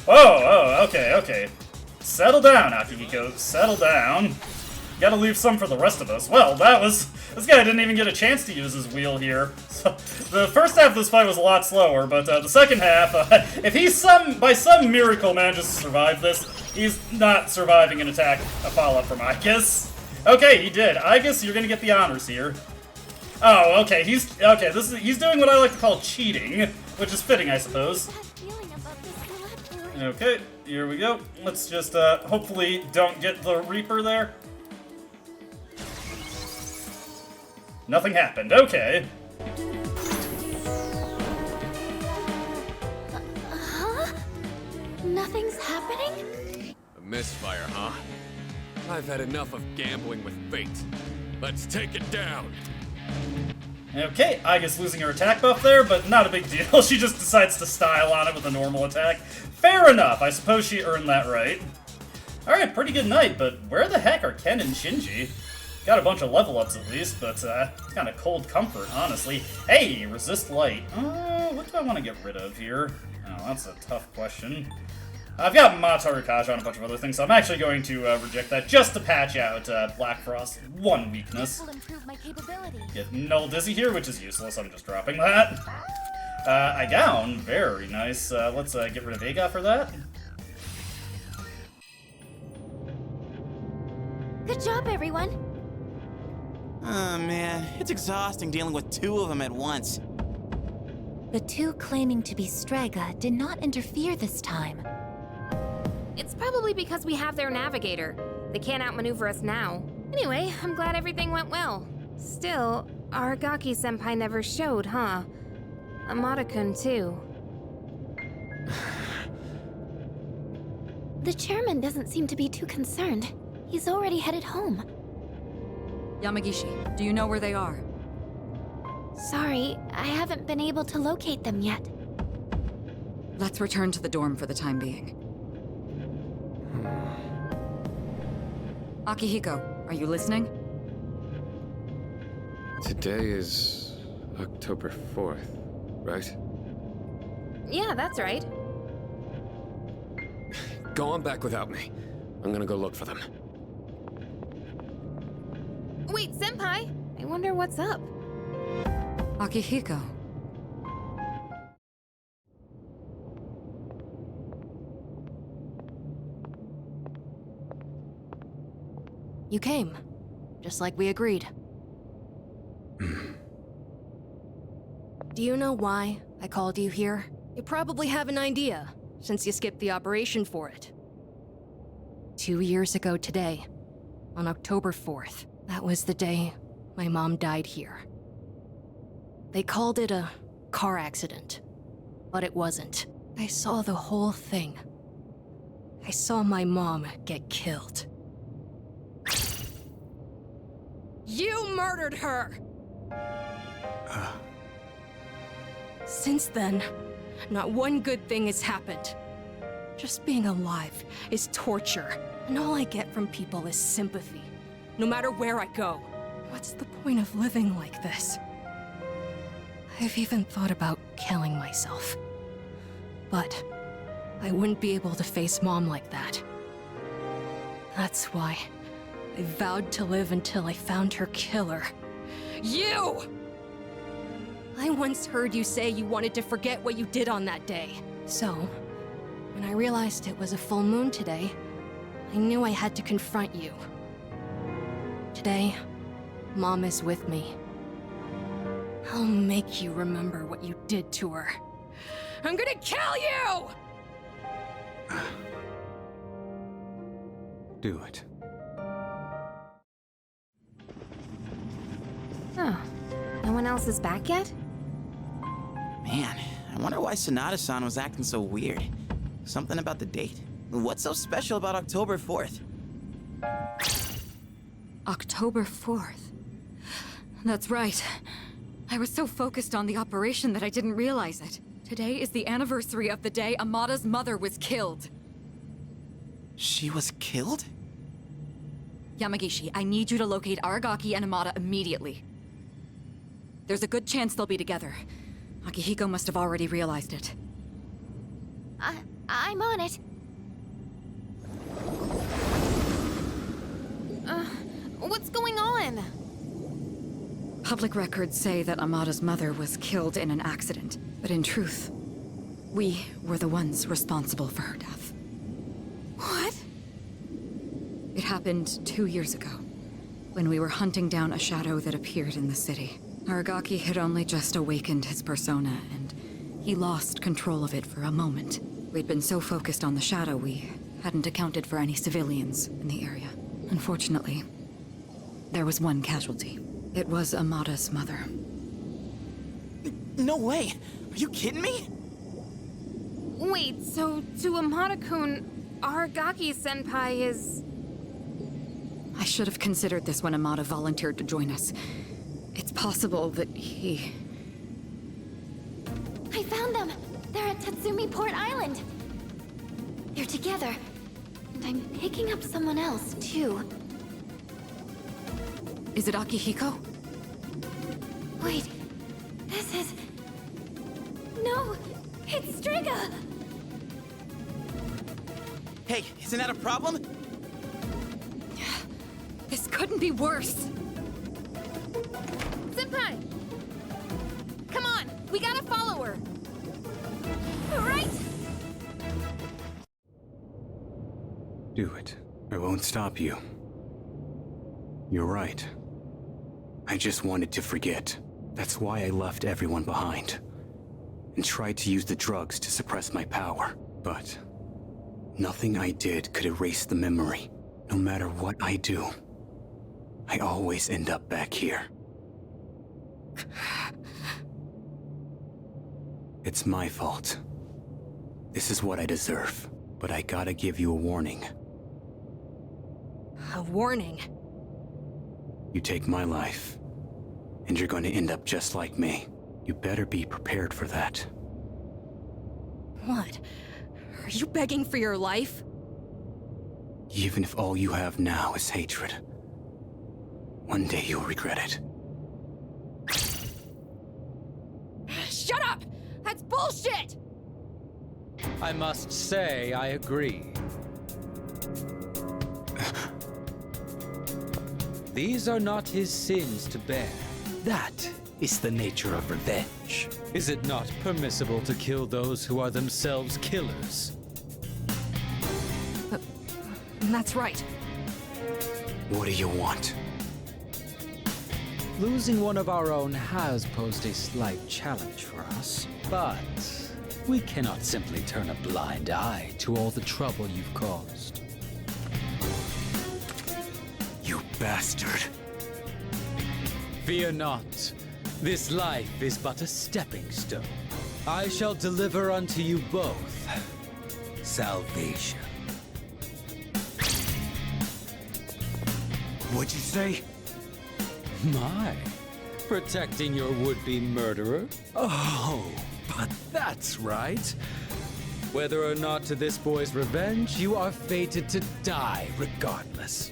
A: Whoa! Okay. Settle down, Akihiko. Settle down. Gotta leave some for the rest of us. Well, this guy didn't even get a chance to use his wheel here. So, the first half of this fight was a lot slower, but the second half, if he by some miracle manages to survive this, he's not surviving an attack, a follow-up from Aigus. Okay, he did. Aigus, you're gonna get the honors here. Oh, okay, he's doing what I like to call cheating, which is fitting, I suppose. Okay, here we go. Let's just, hopefully don't get the Reaper there. Nothing happened, okay.
B: Huh? Nothing's happening?
E: A misfire, huh? I've had enough of gambling with fate. Let's take it down.
A: Okay, Aigus losing her attack buff there, but not a big deal. She just decides to style on it with a normal attack. Fair enough, I suppose she earned that right. Alright, pretty good night, but where the heck are Ken and Shinji? Got a bunch of level ups at least, but it's kind of cold comfort, honestly. Hey, resist light. What do I want to get rid of here? Oh, that's a tough question. I've got Mataru Kaja and a bunch of other things, so I'm actually going to reject that just to patch out Black Frost. One weakness.
B: Will improve my capability.
A: Get Null Dizzy here, which is useless. I'm just dropping that. Igaun, very nice. Let's get rid of Vega for that.
B: Good job, everyone.
F: Oh man, it's exhausting dealing with two of them at once.
B: The two claiming to be Strega did not interfere this time.
D: It's probably because we have their navigator. They can't outmaneuver us now. Anyway, I'm glad everything went well. Still, Aragaki-senpai never showed, huh? Amada-kun, too.
B: The chairman doesn't seem to be too concerned. He's already headed home.
G: Yamagishi, do you know where they are?
B: Sorry, I haven't been able to locate them yet.
G: Let's return to the dorm for the time being. Akihiko, are you listening?
E: Today is October 4th, right?
D: Yeah, that's right.
E: Go on back without me. I'm gonna go look for them.
D: Wait, senpai! I wonder what's up.
G: Akihiko.
K: You came, just like we agreed. Do you know why I called you here? You probably have an idea, since you skipped the operation for it. 2 years ago today, on October 4th, that was the day my mom died here. They called it a car accident, but it wasn't. I saw the whole thing. I saw my mom get killed. You murdered her! Since then, not one good thing has happened. Just being alive is torture, and all I get from people is sympathy, no matter where I go. What's the point of living like this? I've even thought about killing myself. But I wouldn't be able to face Mom like that. That's why I vowed to live until I found her killer. You! I once heard you say you wanted to forget what you did on that day. So, when I realized it was a full moon today, I knew I had to confront you. Today, Mom is with me. I'll make you remember what you did to her. I'm gonna kill you!
L: Do it.
D: Oh, no one else is back yet?
F: Man, I wonder why Sonata-san was acting so weird. Something about the date? What's so special about October 4th?
G: October 4th. That's right. I was so focused on the operation that I didn't realize it. Today is the anniversary of the day Amada's mother was killed.
F: She was killed?
G: Yamagishi, I need you to locate Aragaki and Amada immediately. There's a good chance they'll be together. Akihiko must have already realized it.
B: I'm on it.
D: What's going on?
G: Public records say that Amada's mother was killed in an accident, but in truth, we were the ones responsible for her death.
D: What?
G: It happened 2 years ago, when we were hunting down a shadow that appeared in the city. Aragaki had only just awakened his persona, and he lost control of it for a moment. We'd been so focused on the shadow, we hadn't accounted for any civilians in the area. Unfortunately, there was one casualty. It was Amada's mother.
F: No way! Are you kidding me?
D: Wait, so to Amada-kun, Aragaki-senpai is...
G: I should have considered this when Amada volunteered to join us. It's possible that he...
B: I found them! They're at Tatsumi Port Island! They're together. And I'm picking up someone else, too.
G: Is it Akihiko?
B: Wait, this is... No, it's Striga!
F: Hey, isn't that a problem?
G: This couldn't be worse!
D: Senpai! Come on, we gotta follow her! Right!
L: Do it. I won't stop you. You're right. I just wanted to forget. That's why I left everyone behind. And tried to use the drugs to suppress my power. But nothing I did could erase the memory. No matter what I do, I always end up back here. It's my fault. This is what I deserve, but I gotta give you a warning.
K: A warning?
L: You take my life, and you're going to end up just like me. You better be prepared for that.
K: What? Are you begging for your life?
L: Even if all you have now is hatred, one day you'll regret it.
K: Shut up! That's bullshit!
M: I must say, I agree. These are not his sins to bear. That is the nature of revenge. Is it not permissible to kill those who are themselves killers?
K: That's right.
L: What do you want?
M: Losing one of our own has posed a slight challenge for us, but we cannot simply turn a blind eye to all the trouble you've caused.
L: You bastard.
M: Fear not. This life is but a stepping stone. I shall deliver unto you both salvation.
L: What'd you say?
M: My, protecting your would-be murderer? Oh, but that's right. Whether or not to this boy's revenge, you are fated to die regardless.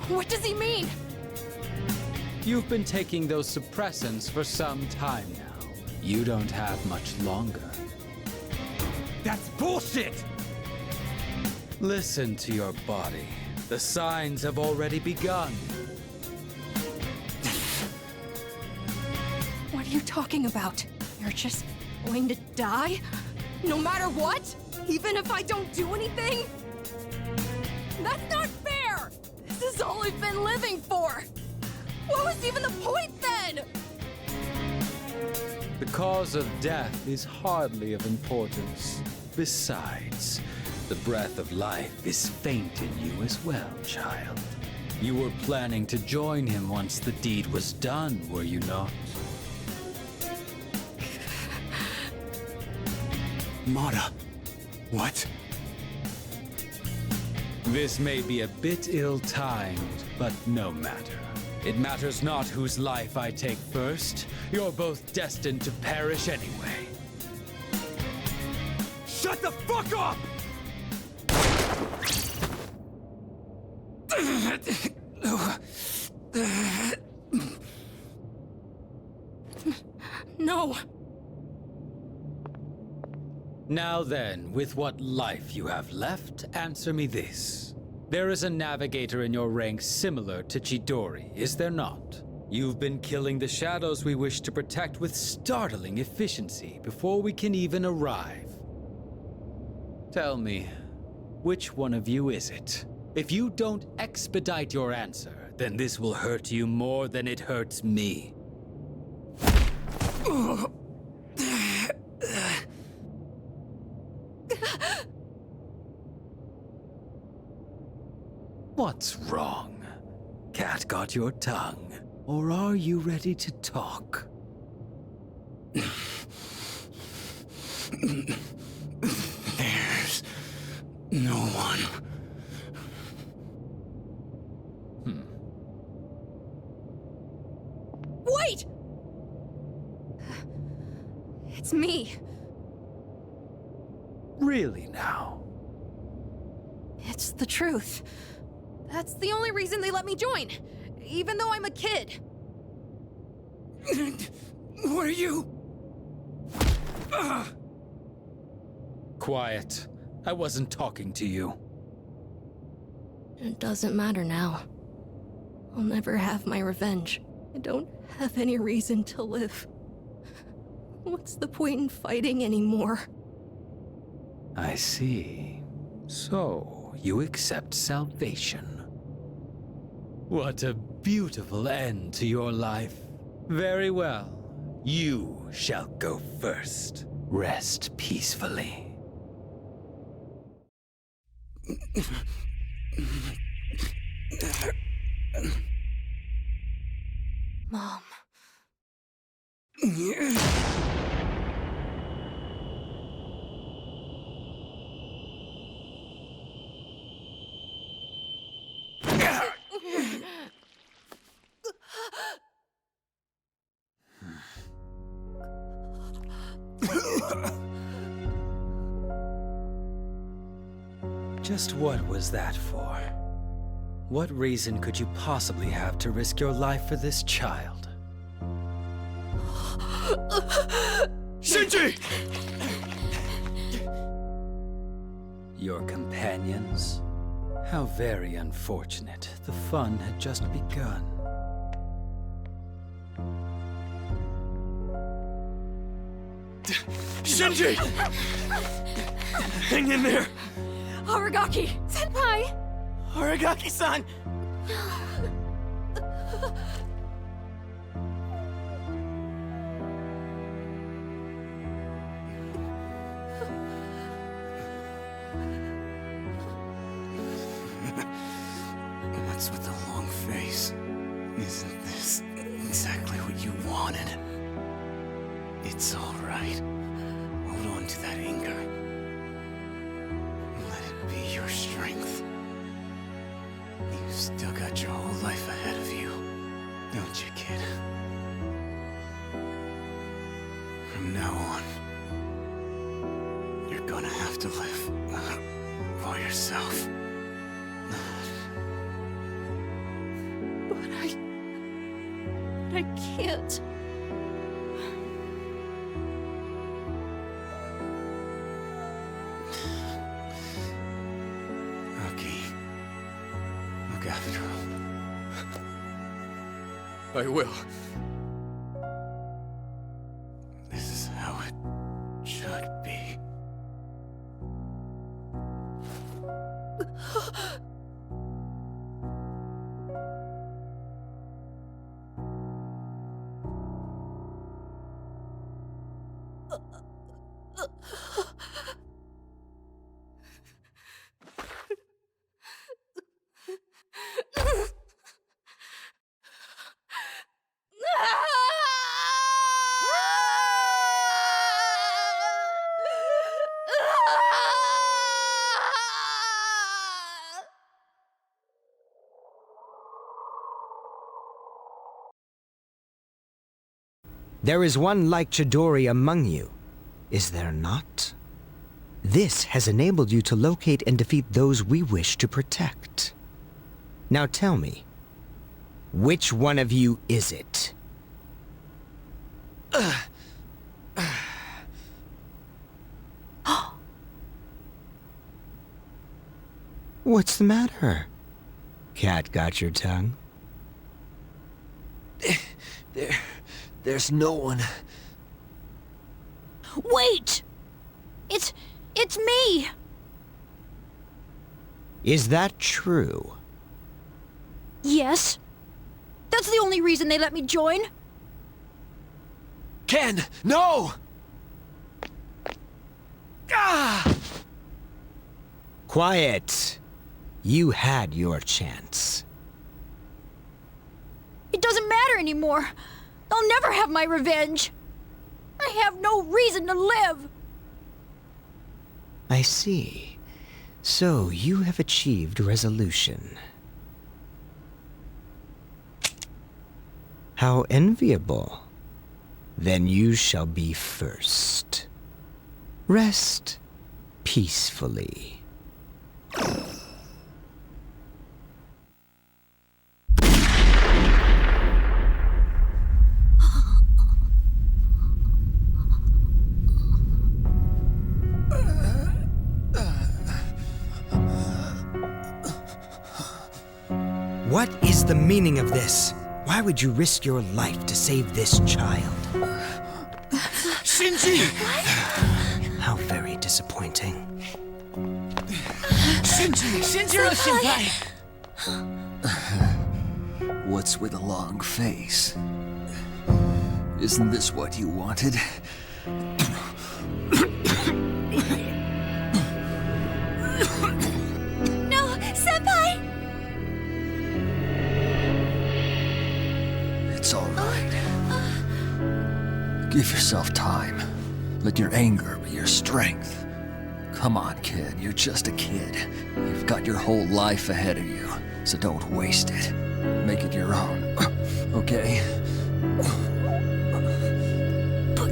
K: What does he mean?
M: You've been taking those suppressants for some time now. You don't have much longer.
L: That's bullshit!
M: Listen to your body. The signs have already begun.
K: What are you talking about? You're just going to die? No matter what? Even if I don't do anything? That's not fair! This is all I've been living for! What was even the point then?
M: The cause of death is hardly of importance. Besides, the breath of life is faint in you as well, child. You were planning to join him once the deed was done, were you not?
L: Mata, what?
M: This may be a bit ill-timed, but no matter. It matters not whose life I take first. You're both destined to perish anyway.
L: Shut the fuck up!
K: No.
M: Now then, with what life you have left, answer me this. There is a navigator in your ranks similar to Chidori, is there not? You've been killing the shadows we wish to protect with startling efficiency before we can even arrive. Tell me, which one of you is it? If you don't expedite your answer, then this will hurt you more than it hurts me. What's wrong? Cat got your tongue? Or are you ready to talk?
L: There's no one.
K: Wait! It's me.
M: Really now?
K: It's the truth. That's the only reason they let me join, even though I'm a kid.
L: What are you?
M: Quiet. I wasn't talking to you.
K: It doesn't matter now. I'll never have my revenge. I don't have any reason to live. What's the point in fighting anymore?
M: I see. So, you accept salvation. What a beautiful end to your life. Very well. You shall go first. Rest peacefully.
K: Mom.
M: Just what was that for? What reason could you possibly have to risk your life for this child?
E: Shinji!
M: Your companions? How very unfortunate. The fun had just begun.
E: Shinji! Hang in there!
K: Aragaki! Senpai!
J: Aragaki-san!
L: What's with the long face? Isn't this exactly what you wanted? It's all right. Hold on to that anger. Let it be your strength. You've still got your whole life ahead of you, don't you, kid? From now on, you're gonna have to live for yourself.
K: But I can't.
L: Look after him.
E: I will.
L: This is how it should be.
N: There is one like Chidori among you, is there not? This has enabled you to locate and defeat those we wish to protect. Now tell me, which one of you is it? What's the matter? Cat got your tongue?
O: There's no one.
B: Wait! It's me!
N: Is that true?
B: Yes. That's the only reason they let me join.
O: Ken, no! Ah!
N: Quiet. You had your chance.
B: It doesn't matter anymore. I'll never have my revenge. I have no reason to live.
N: I see. So you have achieved resolution. How enviable. Then you shall be first. Rest peacefully. What is the meaning of this? Why would you risk your life to save this child?
O: Shinji!
N: How very disappointing.
O: Shinjiro-senpai! What's with a long face? Isn't this what you wanted? Give yourself time. Let your anger be your strength. Come on, kid. You're just a kid. You've got your whole life ahead of you, so don't waste it. Make it your own. Okay?
B: But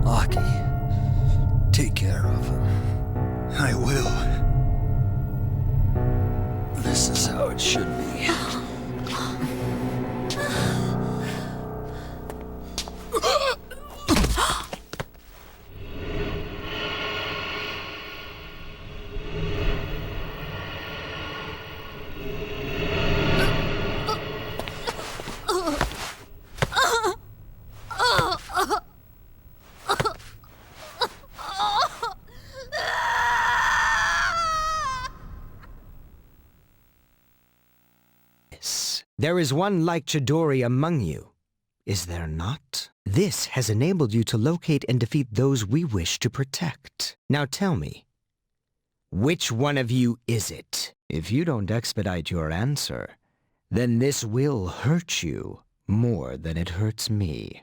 O: Aki, take care of him.
C: I will.
O: This is how it should be.
N: There is one like Chidori among you, is there not? This has enabled you to locate and defeat those we wish to protect. Now tell me, which one of you is it? If you don't expedite your answer, then this will hurt you more than it hurts me.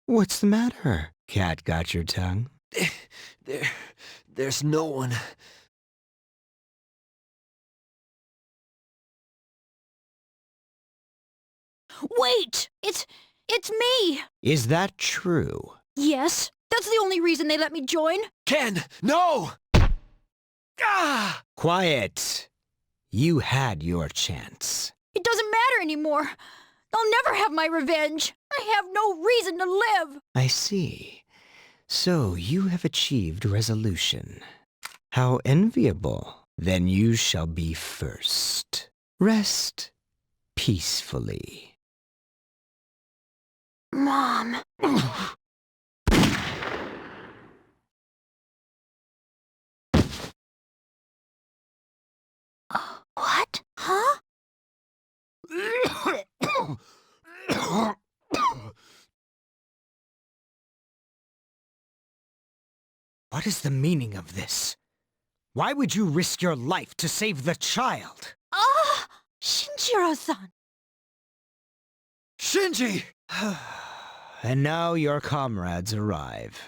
N: What's the matter? Cat got your tongue?
O: There's no one.
B: wait! It's me!
N: Is that true?
B: Yes, that's the only reason they let me join.
O: Ken, no! Ah!
N: Quiet! You had your chance.
B: It doesn't matter anymore. I'll never have my revenge. I have no reason to live.
N: I see. So you have achieved resolution. How enviable. Then you shall be first. Rest peacefully.
B: Mom. What? Huh?
N: What is the meaning of this? Why would you risk your life to save the child?
B: Ah! Shinjiro-san!
O: Shinji!
N: And now your comrades arrive.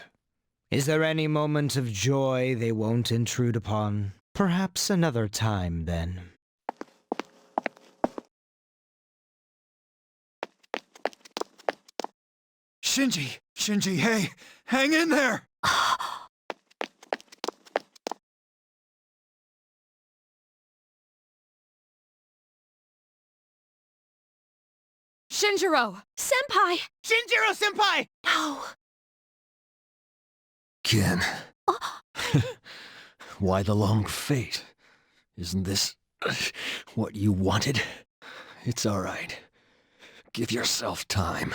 N: Is there any moment of joy they won't intrude upon? Perhaps another time, then.
O: Shinji! Shinji, hey! Hang in there!
K: Shinjiro!
B: Senpai!
J: Shinjiro-senpai!
B: No!
O: Ken. Why the long fate? Isn't this what you wanted? It's all right. Give yourself time.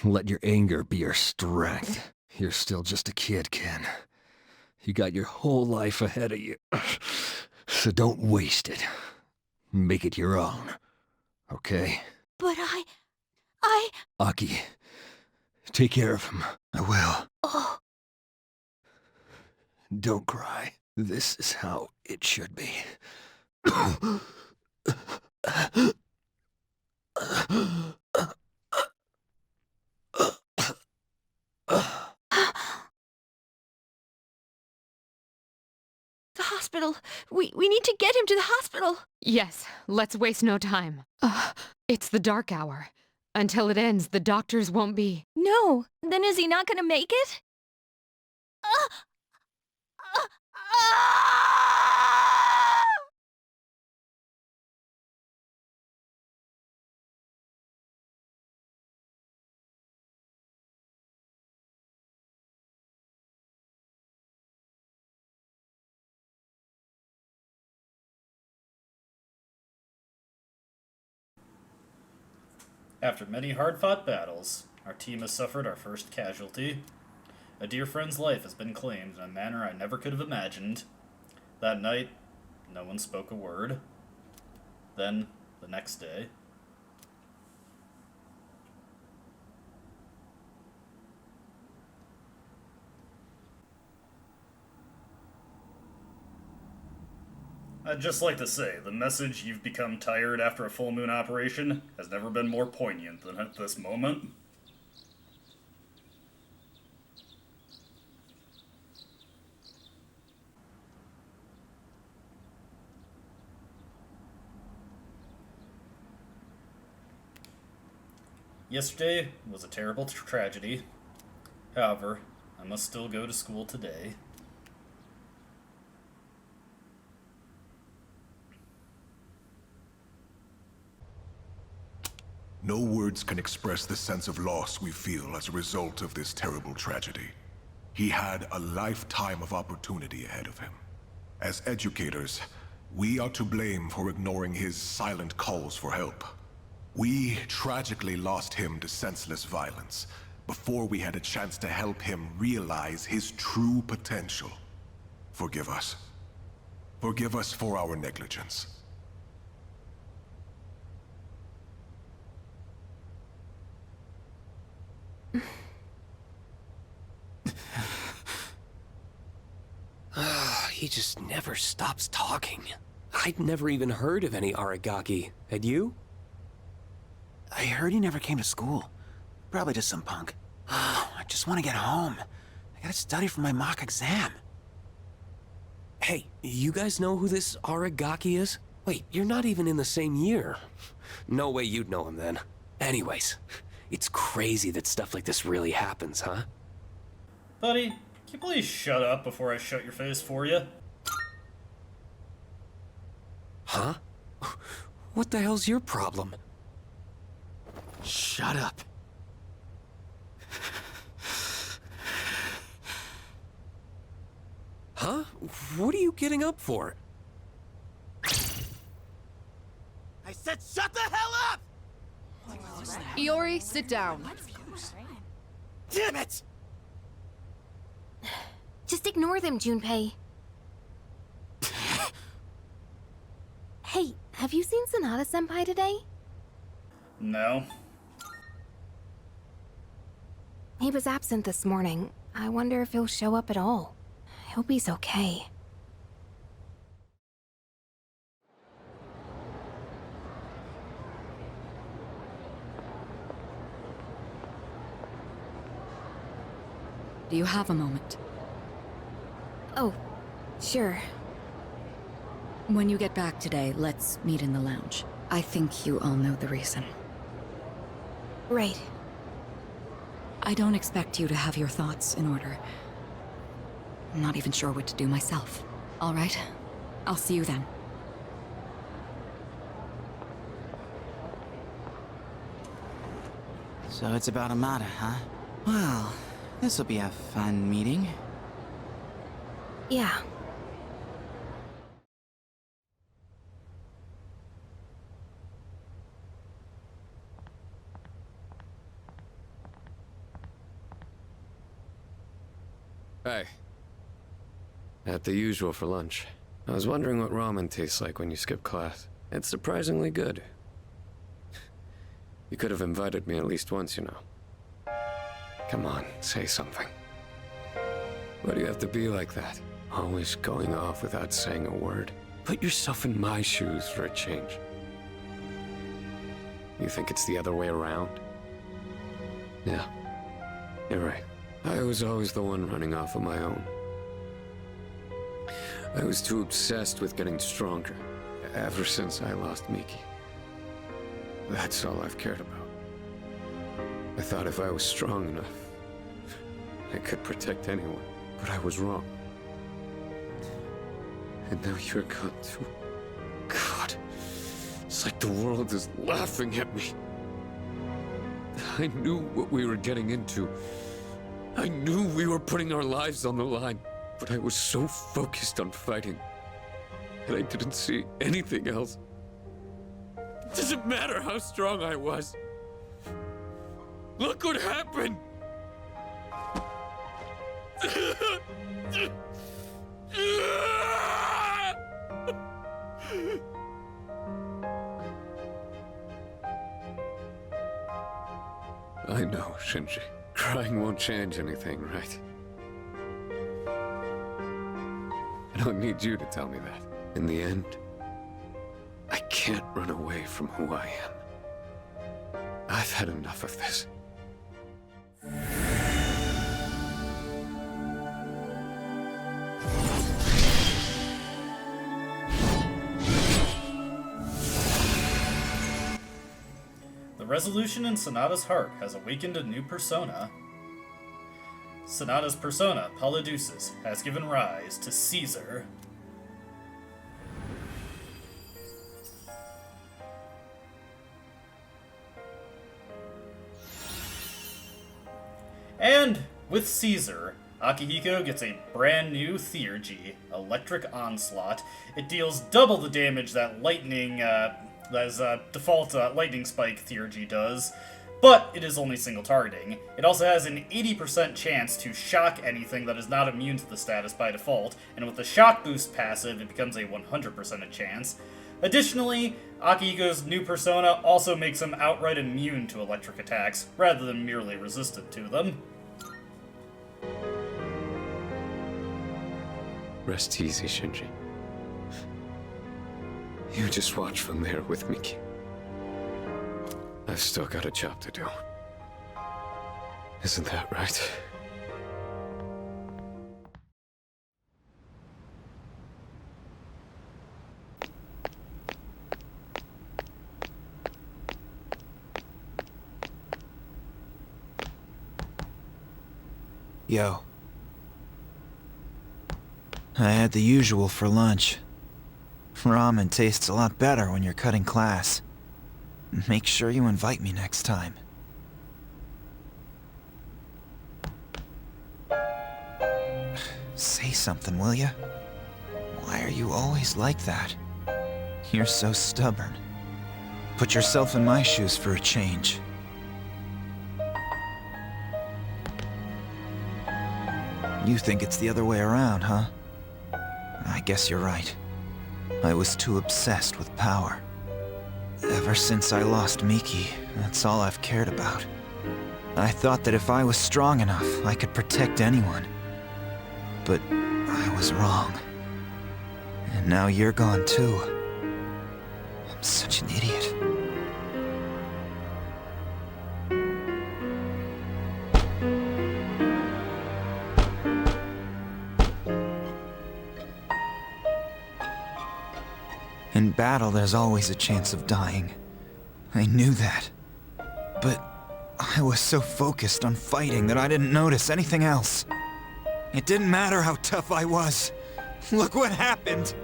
O: Let your anger be your strength. You're still just a kid, Ken. You got your whole life ahead of you. So don't waste it. Make it your own. Okay?
B: But I...
O: Aki, take care of him. I will.
B: Oh.
O: Don't cry. This is how it should be.
B: The hospital. We need to get him to the hospital.
D: Yes, let's waste no time. It's the dark hour. Until it ends, the doctors won't be.
B: No, then is he not gonna make it?
A: After many hard-fought battles, our team has suffered our first casualty. A dear friend's life has been claimed in a manner I never could have imagined. That night, no one spoke a word. Then, the next day... I'd just like to say, the message "you've become tired after a full moon operation" has never been more poignant than at this moment. Yesterday was a terrible tragedy. However, I must still go to school today.
P: No words can express the sense of loss we feel as a result of this terrible tragedy. He had a lifetime of opportunity ahead of him. As educators, we are to blame for ignoring his silent calls for help. We tragically lost him to senseless violence before we had a chance to help him realize his true potential. Forgive us. Forgive us for our negligence.
Q: He just never stops talking. I'd never even heard of any Aragaki. Had you?
F: I heard he never came to school. Probably just some punk. I just want to get home. I gotta study for my mock exam.
Q: Hey, you guys know who this Aragaki is? Wait, you're not even in the same year. No way you'd know him then. Anyways, it's crazy that stuff like this really happens, huh?
A: Buddy, can you please shut up before I shut your face for you?
Q: Huh? What the hell's your problem?
F: Shut up.
Q: Huh? What are you getting up for?
F: I said shut the hell up!
K: Iori, sit down.
F: Damn it!
D: Just ignore them, Junpei. Hey, have you seen Sonata-senpai today?
A: No.
D: He was absent this morning. I wonder if he'll show up at all. I hope he's okay.
G: Do you have a moment?
D: Oh, sure.
G: When you get back today, let's meet in the lounge. I think you all know the reason.
D: Right.
G: I don't expect you to have your thoughts in order. I'm not even sure what to do myself. All right? I'll see you then.
F: So it's about Amada, huh? Well, this'll be a fun meeting.
D: Yeah.
E: Hey. At the usual for lunch. I was wondering what ramen tastes like when you skip class. It's surprisingly good. You could have invited me at least once, you know. Come on, say something. Why do you have to be like that? Always going off without saying a word. Put yourself in my shoes for a change. You think it's the other way around? Yeah, you're right. I was always the one running off on my own. I was too obsessed with getting stronger, ever since I lost Miki. That's all I've cared about. I thought if I was strong enough, I could protect anyone, but I was wrong. And now you're gone too. God, it's like the world is laughing at me. I knew what we were getting into. I knew we were putting our lives on the line, but I was so focused on fighting that I didn't see anything else. It doesn't matter how strong I was. Look what happened! I know, Shinji. Crying won't change anything, right? I don't need you to tell me that. In the end, I can't run away from who I am. I've had enough of this.
A: The resolution in Sonata's heart has awakened a new persona. Sonata's persona, Polydeuces, has given rise to Caesar. And with Caesar, Akihiko gets a brand new theurgy, Electric Onslaught. It deals double the damage that lightning, default lightning spike theurgy does, but it is only single targeting. It also has an 80% chance to shock anything that is not immune to the status by default, and with the shock boost passive, it becomes a 100% chance. Additionally, Akihiko's new persona also makes him outright immune to electric attacks, rather than merely resistant to them.
E: Rest easy, Shinji. You just watch from there with Miki. I've still got a job to do. Isn't that right?
H: Yo. I had the usual for lunch. Ramen tastes a lot better when you're cutting class. Make sure you invite me next time. Say something, will ya? Why are you always like that? You're so stubborn. Put yourself in my shoes for a change. You think it's the other way around, huh? I guess you're right. I was too obsessed with power. Ever since I lost Miki, that's all I've cared about. I thought that if I was strong enough, I could protect anyone. But I was wrong. And now you're gone too. I'm such an idiot. In battle, there's always a chance of dying. I knew that. But I was so focused on fighting that I didn't notice anything else. It didn't matter how tough I was. Look what happened!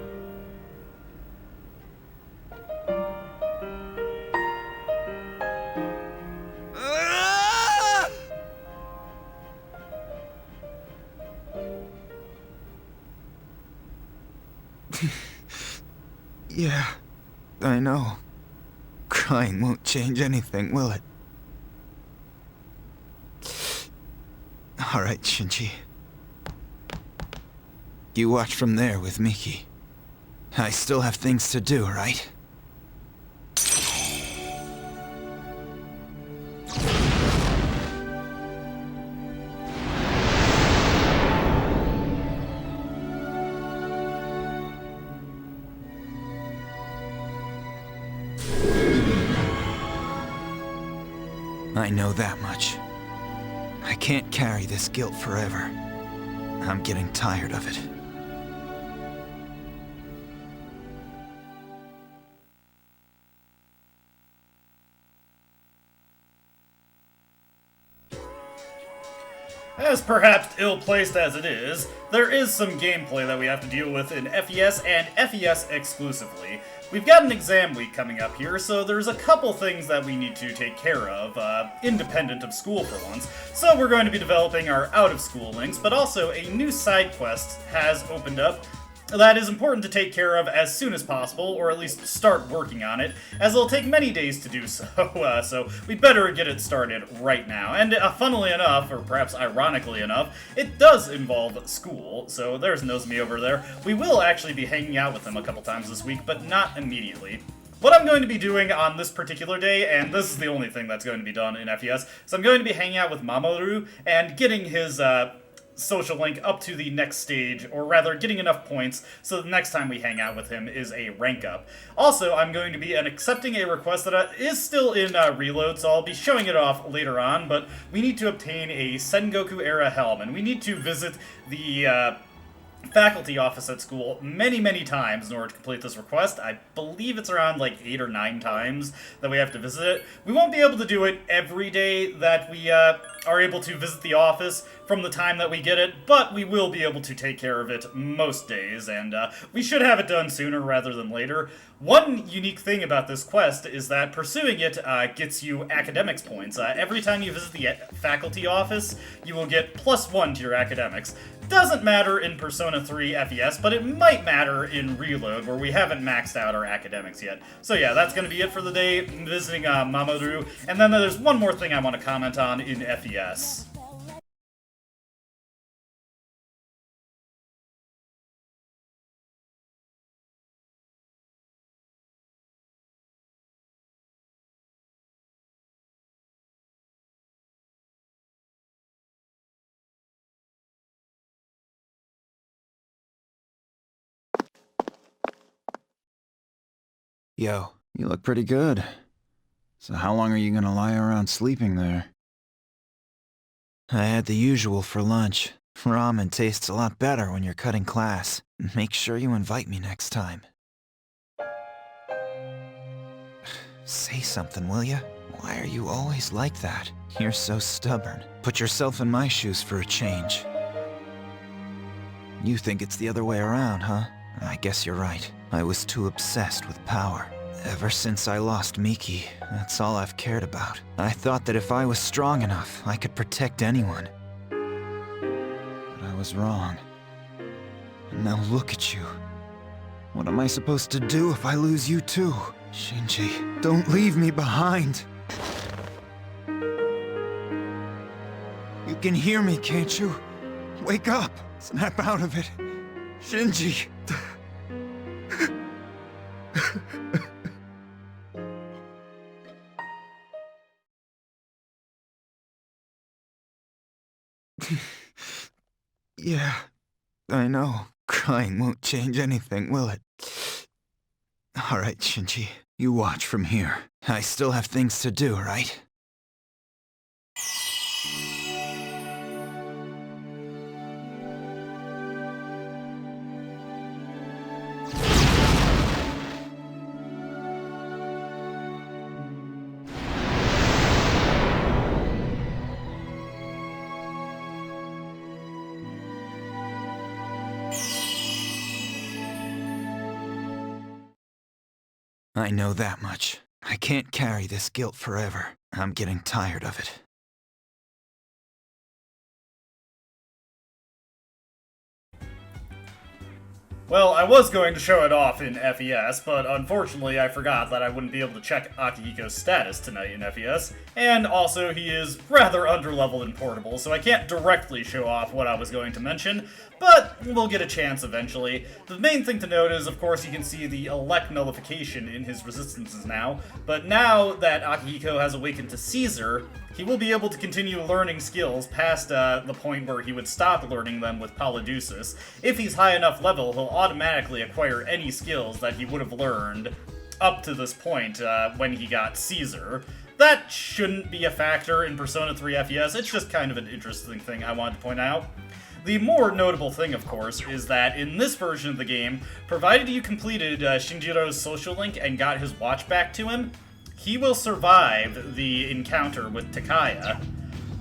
H: Yeah, I know. Crying won't change anything, will it? Alright, Shinji. You watch from there with Miki. I still have things to do, right? I know that much. I can't carry this guilt forever. I'm getting tired of it.
A: As perhaps ill-placed as it is, there is some gameplay that we have to deal with in FES and FES exclusively. We've got an exam week coming up here, so there's a couple things that we need to take care of, independent of school for once. So we're going to be developing our out-of-school links, but also a new side quest has opened up that is important to take care of as soon as possible, or at least start working on it, as it'll take many days to do so, so we better get it started right now. And funnily enough, or perhaps ironically enough, it does involve school, so there's Nozomi over there. We will actually be hanging out with him a couple times this week, but not immediately. What I'm going to be doing on this particular day, and this is the only thing that's going to be done in FES, is I'm going to be hanging out with Mamoru and getting his, social link up to the next stage, or rather getting enough points so the next time we hang out with him is a rank up. Also, I'm going to be accepting a request that is still in reload, so I'll be showing it off later on, but we need to obtain a Sengoku era helm, and we need to visit the faculty office at school many times in order to complete this request. I believe it's around like 8 or 9 times that we have to visit it. We won't be able to do it every day that we are able to visit the office from the time that we get it, but we will be able to take care of it most days, and we should have it done sooner rather than later. One unique thing about this quest is that pursuing it gets you academics points. Every time you visit the faculty office, you will get +1 to your academics. Doesn't matter in Persona 3 FES, but it might matter in Reload, where we haven't maxed out our academics yet. So yeah, that's going to be it for the day, visiting Mamoru, and then there's one more thing I want to comment on in FES.
H: Yo, you look pretty good. So how long are you gonna lie around sleeping there? I had the usual for lunch. Ramen tastes a lot better when you're cutting class. Make sure you invite me next time. Say something, will ya? Why are you always like that? You're so stubborn. Put yourself in my shoes for a change. You think it's the other way around, huh? I guess you're right. I was too obsessed with power. Ever since I lost Miki, that's all I've cared about. I thought that if I was strong enough, I could protect anyone. But I was wrong. And now look at you. What am I supposed to do if I lose you too? Shinji, don't leave me behind. You can hear me, can't you? Wake up! Snap out of it. Shinji! Yeah, I know. Crying won't change anything, will it? Alright, Shinji. You watch from here. I still have things to do, right? I know that much. I can't carry this guilt forever. I'm getting tired of it.
A: Well, I was going to show it off in FES, but unfortunately I forgot that I wouldn't be able to check Akihiko's status tonight in FES, and also he is rather underleveled and portable, so I can't directly show off what I was going to mention, but we'll get a chance eventually. The main thing to note is, of course, you can see the elect nullification in his resistances now, but now that Akihiko has awakened to Caesar, he will be able to continue learning skills past the point where he would stop learning them with Polydeuces. If he's high enough level, he'll automatically acquire any skills that he would have learned up to this point when he got Caesar. That shouldn't be a factor in Persona 3 FES, it's just kind of an interesting thing I wanted to point out. The more notable thing, of course, is that in this version of the game, provided you completed Shinjiro's social link and got his watch back to him, he will survive the encounter with Takaya.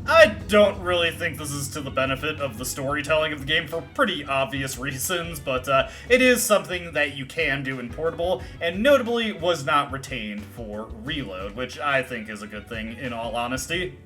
A: I don't really think this is to the benefit of the storytelling of the game for pretty obvious reasons, but it is something that you can do in Portable, and notably was not retained for Reload, which I think is a good thing in all honesty.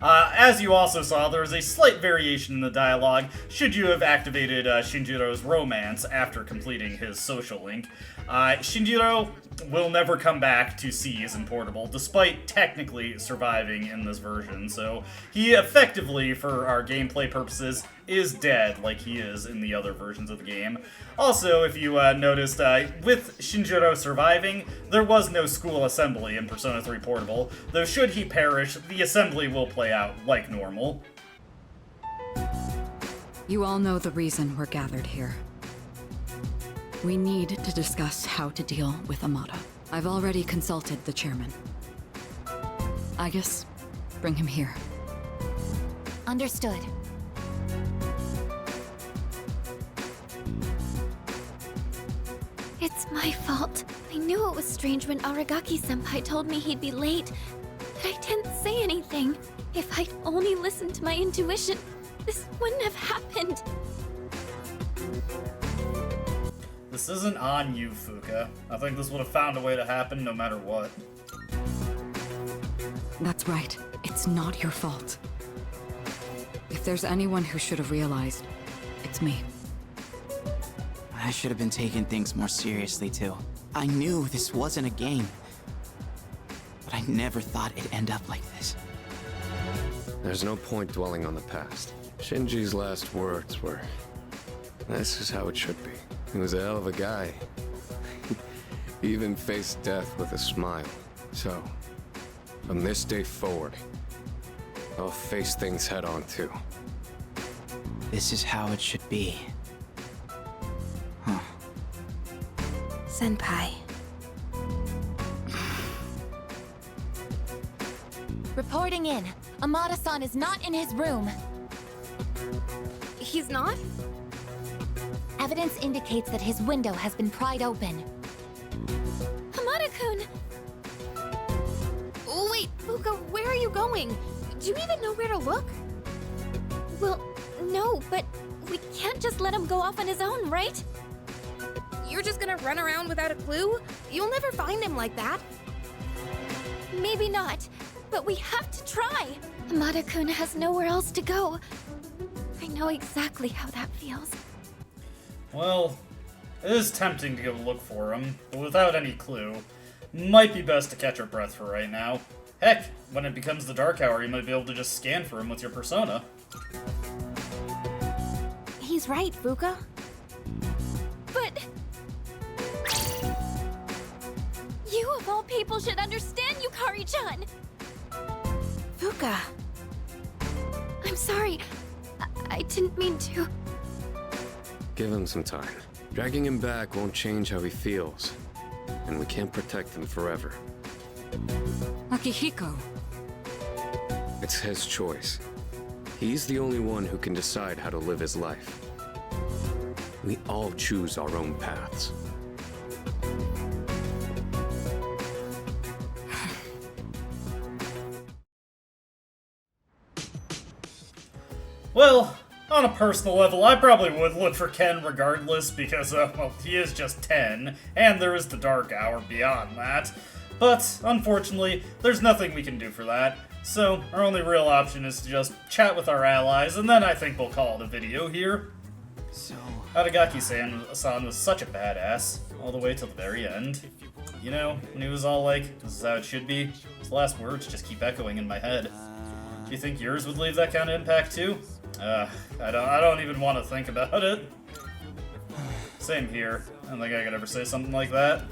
A: As you also saw, there is a slight variation in the dialogue should you have activated Shinjiro's romance after completing his social link. Shinjiro will never come back to Seas in Portable, despite technically surviving in this version, so he effectively, for our gameplay purposes, is dead like he is in the other versions of the game. Also, if you noticed, with Shinjiro surviving, there was no school assembly in Persona 3 Portable, though should he perish, the assembly will play out like normal.
G: You all know the reason we're gathered here. We need to discuss how to deal with Amada. I've already consulted the chairman. Aegis, bring him here.
B: Understood.
R: It's my fault. I knew it was strange when Aragaki-senpai told me he'd be late, but I didn't say anything. If I'd only listened to my intuition, this wouldn't have happened.
A: This isn't on you, Fuka. I think this would have found a way to happen no matter what.
G: That's right. It's not your fault. If there's anyone who should have realized, it's me.
F: I should have been taking things more seriously, too. I knew this wasn't a game. But I never thought it'd end up like this.
E: There's no point dwelling on the past. Shinji's last words were, "This is how it should be." He was a hell of a guy. He even faced death with a smile. So, from this day forward, I'll face things head on too.
F: This is how it should be. Huh.
R: Senpai.
B: Reporting in. Amada-san is not in his room.
R: He's not?
B: Evidence indicates that his window has been pried open.
R: Hamada-kun! Oh, wait, Fuka, where are you going? Do you even know where to look? Well, no, but we can't just let him go off on his own, right? You're just gonna run around without a clue? You'll never find him like that. Maybe not, but we have to try. Hamada-kun has nowhere else to go. I know exactly how that feels.
A: Well, it is tempting to go look for him, but without any clue. Might be best to catch our breath for right now. Heck, when it becomes the dark hour, you might be able to just scan for him with your persona.
R: He's right, Fuka. But... you of all people should understand, Yukari-chan! Fuka. I'm sorry. I didn't mean to.
E: Give him some time. Dragging him back won't change how he feels. And we can't protect him forever.
G: Akihiko.
E: It's his choice. He's the only one who can decide how to live his life. We all choose our own paths.
A: Well, on a personal level, I probably would look for Ken regardless because, well, he is just 10, and there is the dark hour beyond that. But, unfortunately, there's nothing we can do for that, so our only real option is to just chat with our allies, and then I think we'll call it a video here.
F: So...
A: Aragaki-san was such a badass, all the way till the very end. You know, when he was all like, "This is how it should be," his last words just keep echoing in my head. Do you think yours would leave that kind of impact too? I don't even want to think about it. Same here. I don't think I could ever say something like that.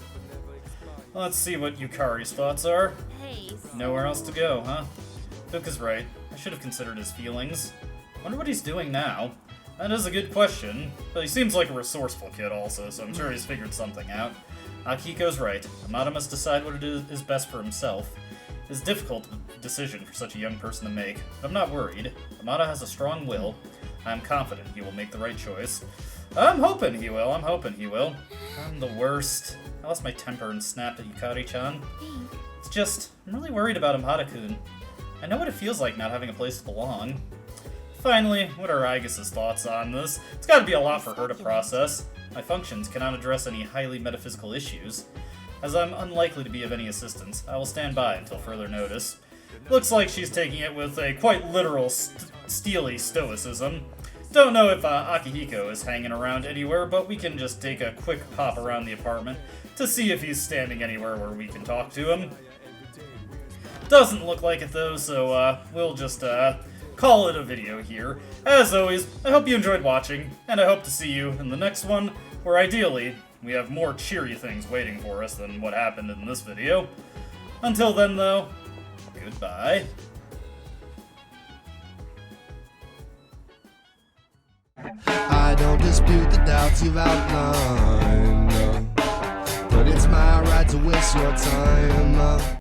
A: Let's see what Yukari's thoughts are. Nowhere else to go, huh? Fuka's right. I should have considered his feelings. Wonder what he's doing now. That is a good question, but he seems like a resourceful kid also, so I'm sure he's figured something out. Akihiko's right. Amada must decide what it is best for himself. It's a difficult decision for such a young person to make, but I'm not worried. Amada has a strong will. I'm confident he will make the right choice. I'm hoping he will. I'm the worst. I lost my temper and snapped at Yukari-chan. It's just, I'm really worried about Amada-kun. I know what it feels like not having a place to belong. Finally, what are Aegis' thoughts on this? It's gotta be a lot for her to process. My functions cannot address any highly metaphysical issues. As I'm unlikely to be of any assistance, I will stand by until further notice. Looks like she's taking it with a quite literal steely stoicism. Don't know if Akihiko is hanging around anywhere, but we can just take a quick pop around the apartment to see if he's standing anywhere where we can talk to him. Doesn't look like it though, so we'll just call it a video here. As always, I hope you enjoyed watching, and I hope to see you in the next one, where ideally, we have more cheery things waiting for us than what happened in this video. Until then, though, goodbye.
S: I don't dispute the doubts you've outlined, but it's my right to waste your time.